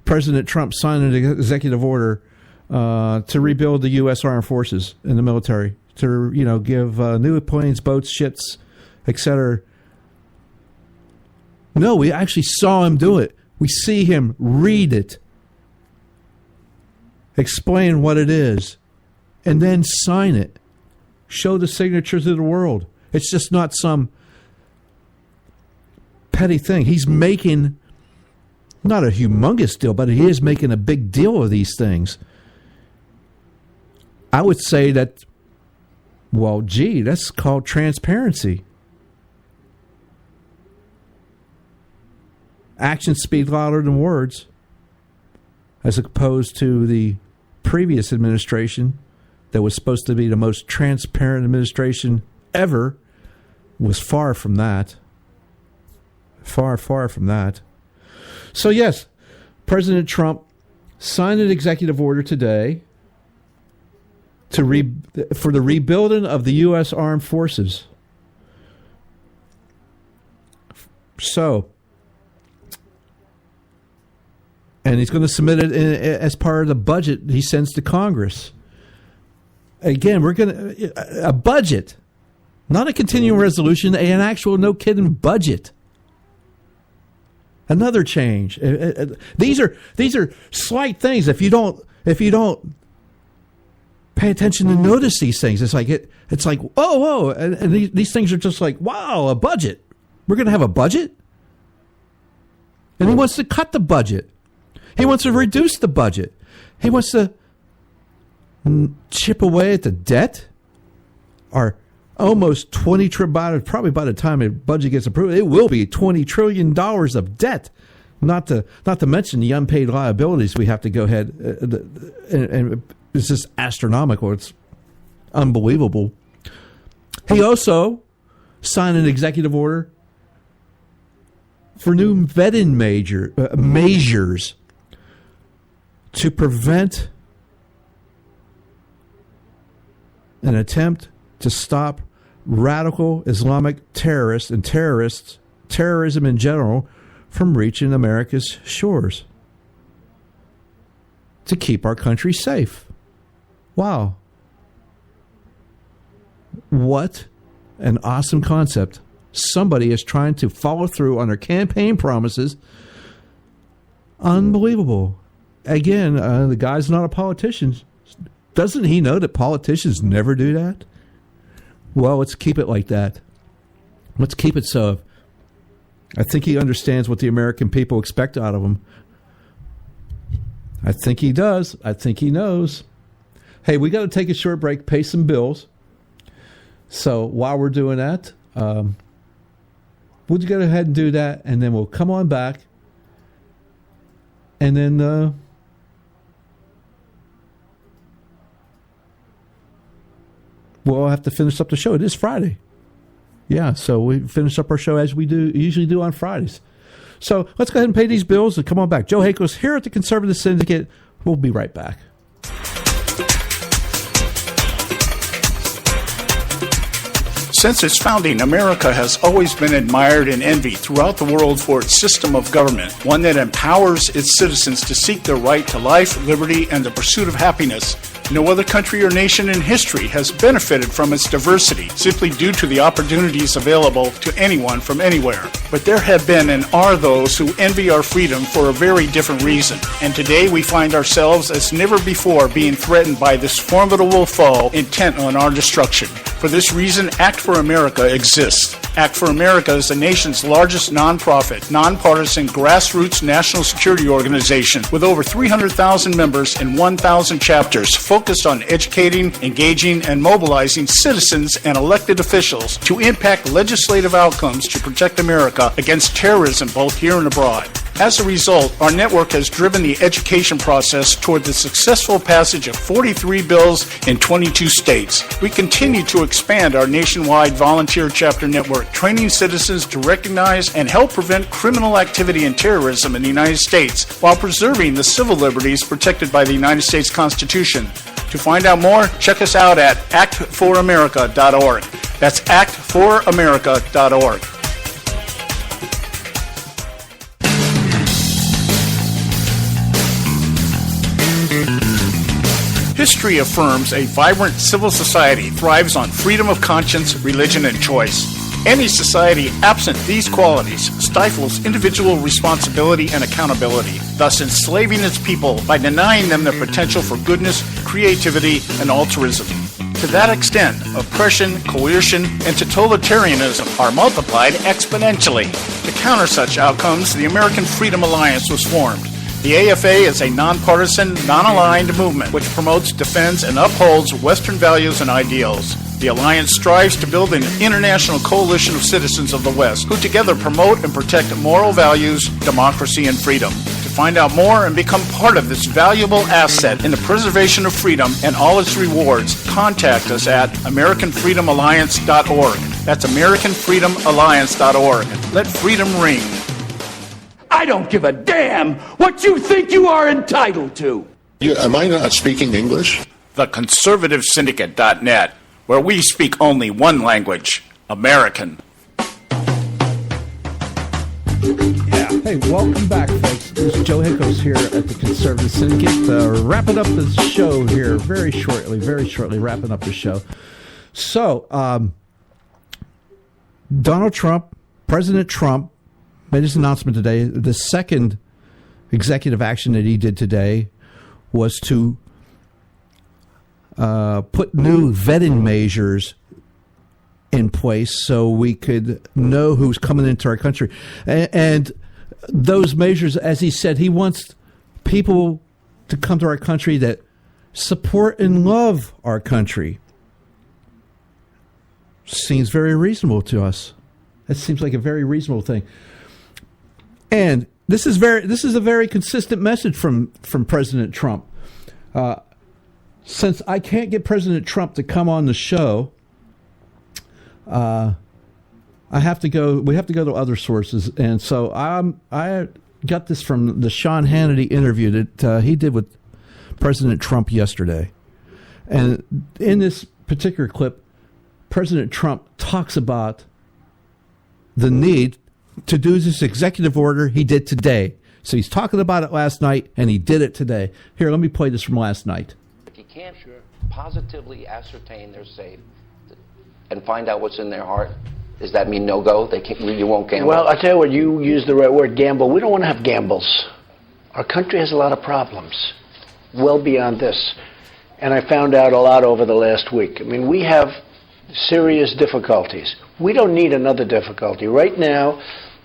President Trump signed an executive order to rebuild the U.S. Armed Forces and the military, to give new planes, boats, ships, etc. No, we actually saw him do it. We see him read it, explain what it is, and then sign it. Show the signature to the world. It's just not some petty thing. He's making not a humongous deal, but he is making a big deal of these things. I would say that, well, gee, that's called transparency. Actions speak louder than words, as opposed to the previous administration that was supposed to be the most transparent administration ever was far from that. Far, far from that. So, yes, President Trump signed an executive order today for the rebuilding of the U.S. Armed Forces. So, and he's going to submit it as part of the budget he sends to Congress. Again, we're going to a budget, not a continuing resolution, an actual no kidding budget. Another change. These are slight things. If you don't pay attention and notice these things, it's like whoa, and these things are just like, wow, a budget. We're going to have a budget, and he wants to cut the budget. He wants to reduce the budget. He wants to chip away at the debt. Our almost $20 trillion, probably by the time the budget gets approved, it will be $20 trillion of debt. Not to mention the unpaid liabilities we have to go ahead, and it's just astronomical. It's unbelievable. He also signed an executive order for new vetting measures to prevent an attempt to stop radical Islamic terrorists and terrorism in general from reaching America's shores, to keep our country safe. Wow. What an awesome concept. Somebody is trying to follow through on their campaign promises. Unbelievable. Again, the guy's not a politician. Doesn't he know that politicians never do that? Well, let's keep it like that. Let's keep it so. I think he understands what the American people expect out of him. I think he does. I think he knows. Hey, we got to take a short break, pay some bills. So while we're doing that, we'll go ahead and do that, and then we'll come on back, and then we'll have to finish up the show. It is Friday. Yeah, so we finish up our show as we usually do on Fridays. So let's go ahead and pay these bills and come on back. Joe Hakos here at the Conservative Syndicate. We'll be right back. Since its founding, America has always been admired and envied throughout the world for its system of government, one that empowers its citizens to seek their right to life, liberty, and the pursuit of happiness. No other country or nation in history has benefited from its diversity simply due to the opportunities available to anyone from anywhere. But there have been and are those who envy our freedom for a very different reason. And today we find ourselves as never before being threatened by this formidable foe intent on our destruction. For this reason, Act for America exists. Act for America is the nation's largest nonprofit, nonpartisan, grassroots national security organization with over 300,000 members and 1,000 chapters focused on educating, engaging, and mobilizing citizens and elected officials to impact legislative outcomes to protect America against terrorism both here and abroad. As a result, our network has driven the education process toward the successful passage of 43 bills in 22 states. We continue to expand our nationwide volunteer chapter network, training citizens to recognize and help prevent criminal activity and terrorism in the United States while preserving the civil liberties protected by the United States Constitution. To find out more, check us out at actforamerica.org. That's actforamerica.org. History affirms a vibrant civil society thrives on freedom of conscience, religion, and choice. Any society absent these qualities stifles individual responsibility and accountability, thus enslaving its people by denying them the potential for goodness, creativity, and altruism. To that extent, oppression, coercion, and totalitarianism are multiplied exponentially. To counter such outcomes, the American Freedom Alliance was formed. The AFA is a nonpartisan, non-aligned movement which promotes, defends, and upholds Western values and ideals. The Alliance strives to build an international coalition of citizens of the West who together promote and protect moral values, democracy, and freedom. To find out more and become part of this valuable asset in the preservation of freedom and all its rewards, contact us at AmericanFreedomAlliance.org. That's AmericanFreedomAlliance.org. Let freedom ring. I don't give a damn what you think you are entitled to. Am I not speaking English? The Conservative Syndicate.net, where we speak only one language, American. Hey, welcome back, folks. This is Joe Hickos here at the Conservative Syndicate. Wrapping up the show here very shortly, wrapping up the show. So, Donald Trump, President Trump, made his announcement today. The second executive action that he did today was to put new vetting measures in place so we could know who's coming into our country. And those measures, as he said, he wants people to come to our country that support and love our country. Seems very reasonable to us. That seems like a very reasonable thing. And this is a very consistent message from President Trump. Since I can't get President Trump to come on the show, we have to go to other sources. And so I got this from the Sean Hannity interview that he did with President Trump yesterday. And in this particular clip, President Trump talks about the need to do this executive order he did today. So he's talking about it last night, and he did it today. Here, let me play this from last night. If you can't positively ascertain they're safe and find out what's in their heart, does that mean no go? You won't gamble? Well, I tell you what, you used the right word, gamble. We don't want to have gambles. Our country has a lot of problems, well beyond this. And I found out a lot over the last week. I mean, we have serious difficulties. We don't need another difficulty. Right now,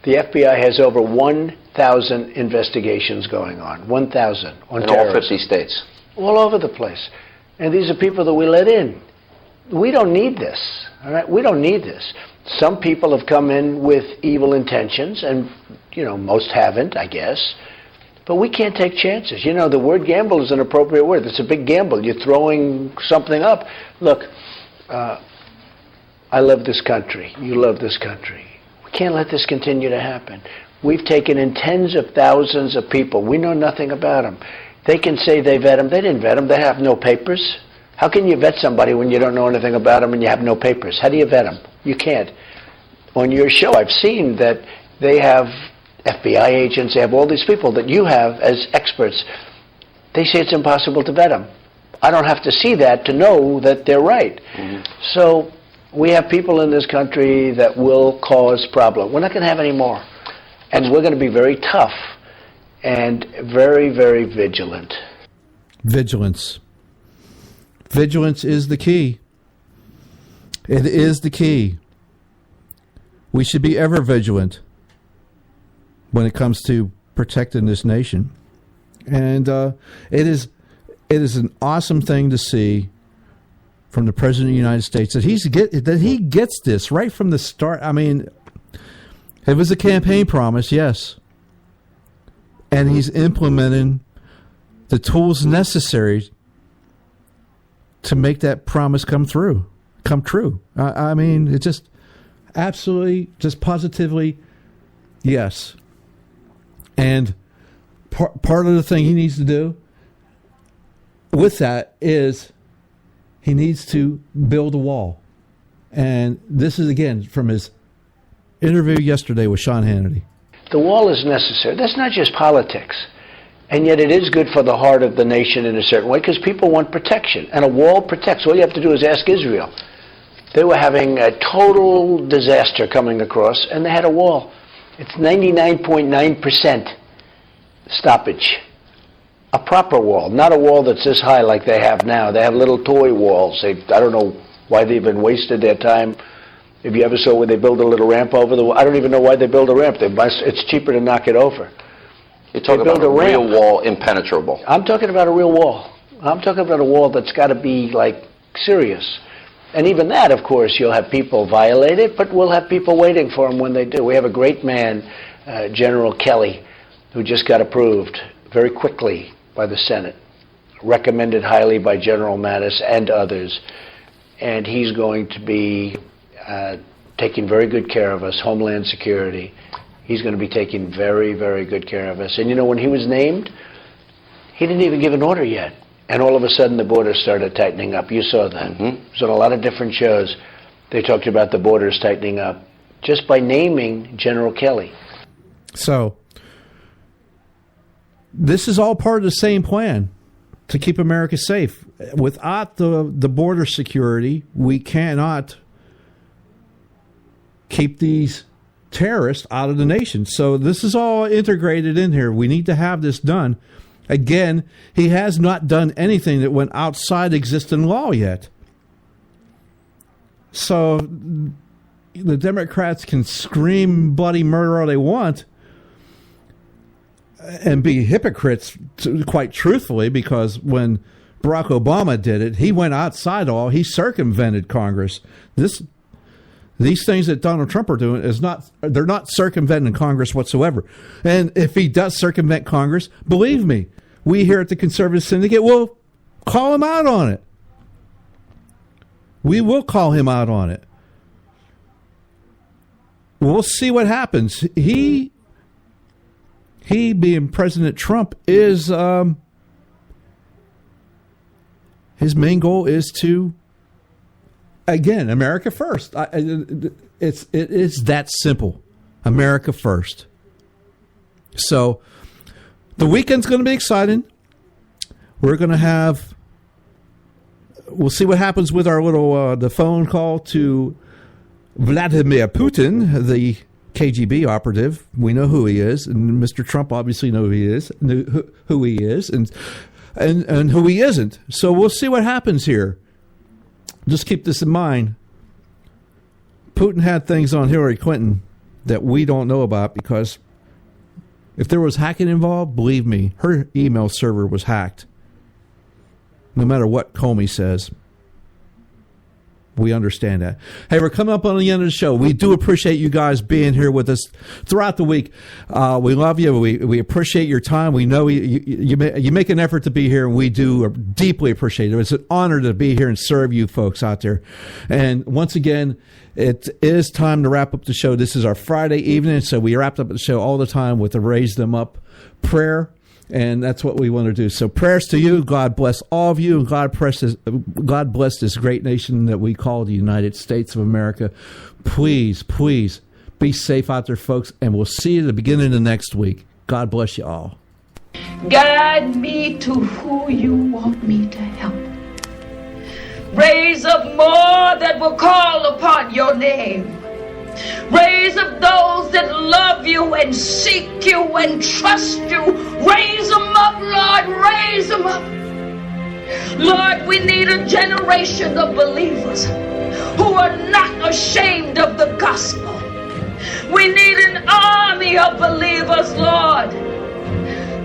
the FBI has over 1,000 investigations going on. 1,000 on terrorism. In all 50 states. All over the place. And these are people that we let in. We don't need this. All right? We don't need this. Some people have come in with evil intentions, and, most haven't, I guess. But we can't take chances. The word gamble is an appropriate word. It's a big gamble. You're throwing something up. Look, I love this country. You love this country. We can't let this continue to happen. We've taken in tens of thousands of people. We know nothing about them. They can say they vet them. They didn't vet them. They have no papers. How can you vet somebody when you don't know anything about them and you have no papers? How do you vet them? You can't. On your show, I've seen that they have FBI agents. They have all these people that you have as experts. They say it's impossible to vet them. I don't have to see that to know that they're right. Mm-hmm. So we have people in this country that will cause problems. We're not going to have any more. And we're going to be very tough and very, very vigilant. Vigilance. Vigilance is the key. It is the key. We should be ever vigilant when it comes to protecting this nation. And it is an awesome thing to see from the President of the United States that he gets this right from the start. I mean, it was a campaign promise, yes. And he's implementing the tools necessary to make that promise come true. I mean, it's just absolutely, just positively, yes. And part of the thing he needs to do with that is he needs to build a wall. And this is, again, from his interview yesterday with Sean Hannity. The wall is necessary. That's not just politics. And yet it is good for the heart of the nation in a certain way because people want protection. And a wall protects. All you have to do is ask Israel. They were having a total disaster coming across, and they had a wall. It's 99.9% stoppage. A proper wall, not a wall that's this high like they have now. They have little toy walls. I don't know why they even wasted their time. If you ever saw where they build a little ramp over the wall, I don't even know why they build a ramp. It's cheaper to knock it over. You're talking about a real wall, impenetrable. I'm talking about a real wall. I'm talking about a wall that's got to be, serious. And even that, of course, you'll have people violate it, but we'll have people waiting for them when they do. We have a great man, General Kelly, who just got approved very quickly by the Senate, recommended highly by General Mattis and others, and he's going to be taking very good care of us, Homeland Security. He's going to be taking very, very good care of us. And you know, when he was named, he didn't even give an order yet. And all of a sudden the borders started tightening up. You saw that. It was on a lot of different shows. They talked about the borders tightening up just by naming General Kelly. So, this is all part of the same plan to keep America safe. Without the border security, we cannot keep these terrorists out of the nation. So this is all integrated in here. We need to have this done. Again, he has not done anything that went outside existing law yet. So the Democrats can scream bloody murder all they want and be hypocrites, quite truthfully, because when Barack Obama did it, he went outside all. He circumvented Congress. These things that Donald Trump are doing they're not circumventing Congress whatsoever. And if he does circumvent Congress, believe me, we here at the Conservative Syndicate will call him out on it. We will call him out on it. We'll see what happens. He being President Trump is his main goal is to, again, America first. It is that simple. America first. So the weekend's going to be exciting. We're going to have. We'll see what happens with our little the phone call to Vladimir Putin, the KGB operative. We know who he is, and Mr. Trump obviously knew who he is, and who he isn't. So we'll see what happens here. Just keep this in mind. Putin had things on Hillary Clinton that we don't know about, because if there was hacking involved, believe me, her email server was hacked. No matter what Comey says. We understand that. Hey, we're coming up on the end of the show. We do appreciate you guys being here with us throughout the week. We love you. We appreciate your time. We know you make an effort to be here, and we do deeply appreciate it. It's an honor to be here and serve you folks out there. And once again, it is time to wrap up the show. This is our Friday evening, so we wrapped up the show all the time with a Raise Them Up prayer. And that's what we want to do. So prayers to you. God bless all of you. And God bless this great nation that we call the United States of America. Please, please be safe out there, folks. And we'll see you at the beginning of next week. God bless you all. Guide me to who you want me to help. Raise up more that will call upon your name. Raise up those that love you and seek you and trust you. Raise them up, Lord, raise them up. Lord, we need a generation of believers who are not ashamed of the gospel. We need an army of believers, Lord,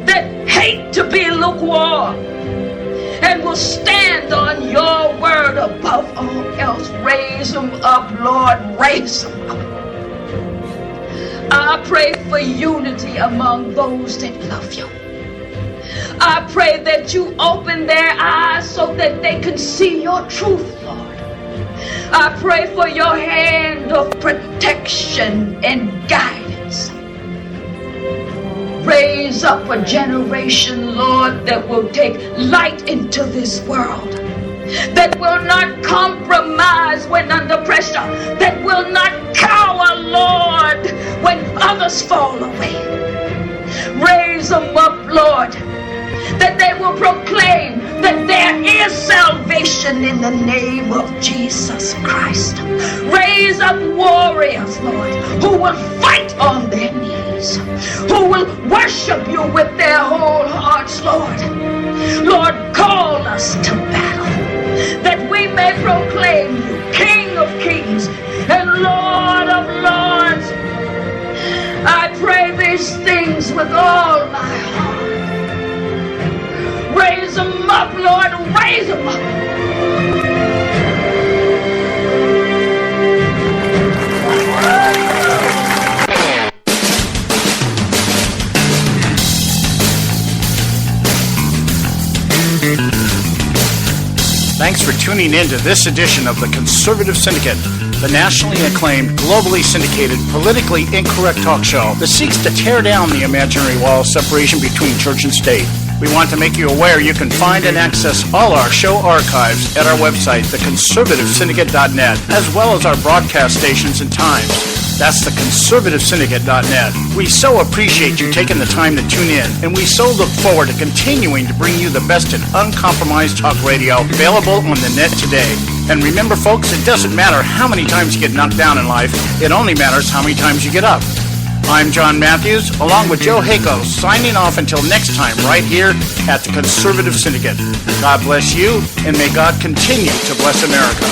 that hate to be lukewarm and will stand on your word above all else. Raise them up, Lord, raise them up. I pray for unity among those that love you. I pray that you open their eyes so that they can see your truth, Lord. I pray for your hand of protection and guidance. Raise up a generation, Lord, that will take light into this world, that will not compromise when under pressure, that will not cower, Lord, when others fall away. Raise them up, Lord, that they will proclaim that there is salvation in the name of Jesus Christ. Raise up warriors, Lord, who will fight on their knees, who will worship you with their whole hearts, Lord. Lord, call us to battle, that we may proclaim you King of kings and Lord of lords. I pray these things with all my heart. Raise them up, Lord, raise them up. Thanks for tuning in to this edition of the Conservative Syndicate, the nationally acclaimed, globally syndicated, politically incorrect talk show that seeks to tear down the imaginary wall of separation between church and state. We want to make you aware you can find and access all our show archives at our website, theconservativesyndicate.net, as well as our broadcast stations and times. That's theconservativesyndicate.net. We so appreciate you taking the time to tune in, and we so look forward to continuing to bring you the best in uncompromised talk radio available on the net today. And remember, folks, it doesn't matter how many times you get knocked down in life. It only matters how many times you get up. I'm John Matthews, along with Joe Hayko, signing off until next time right here at the Conservative Syndicate. God bless you, and may God continue to bless America.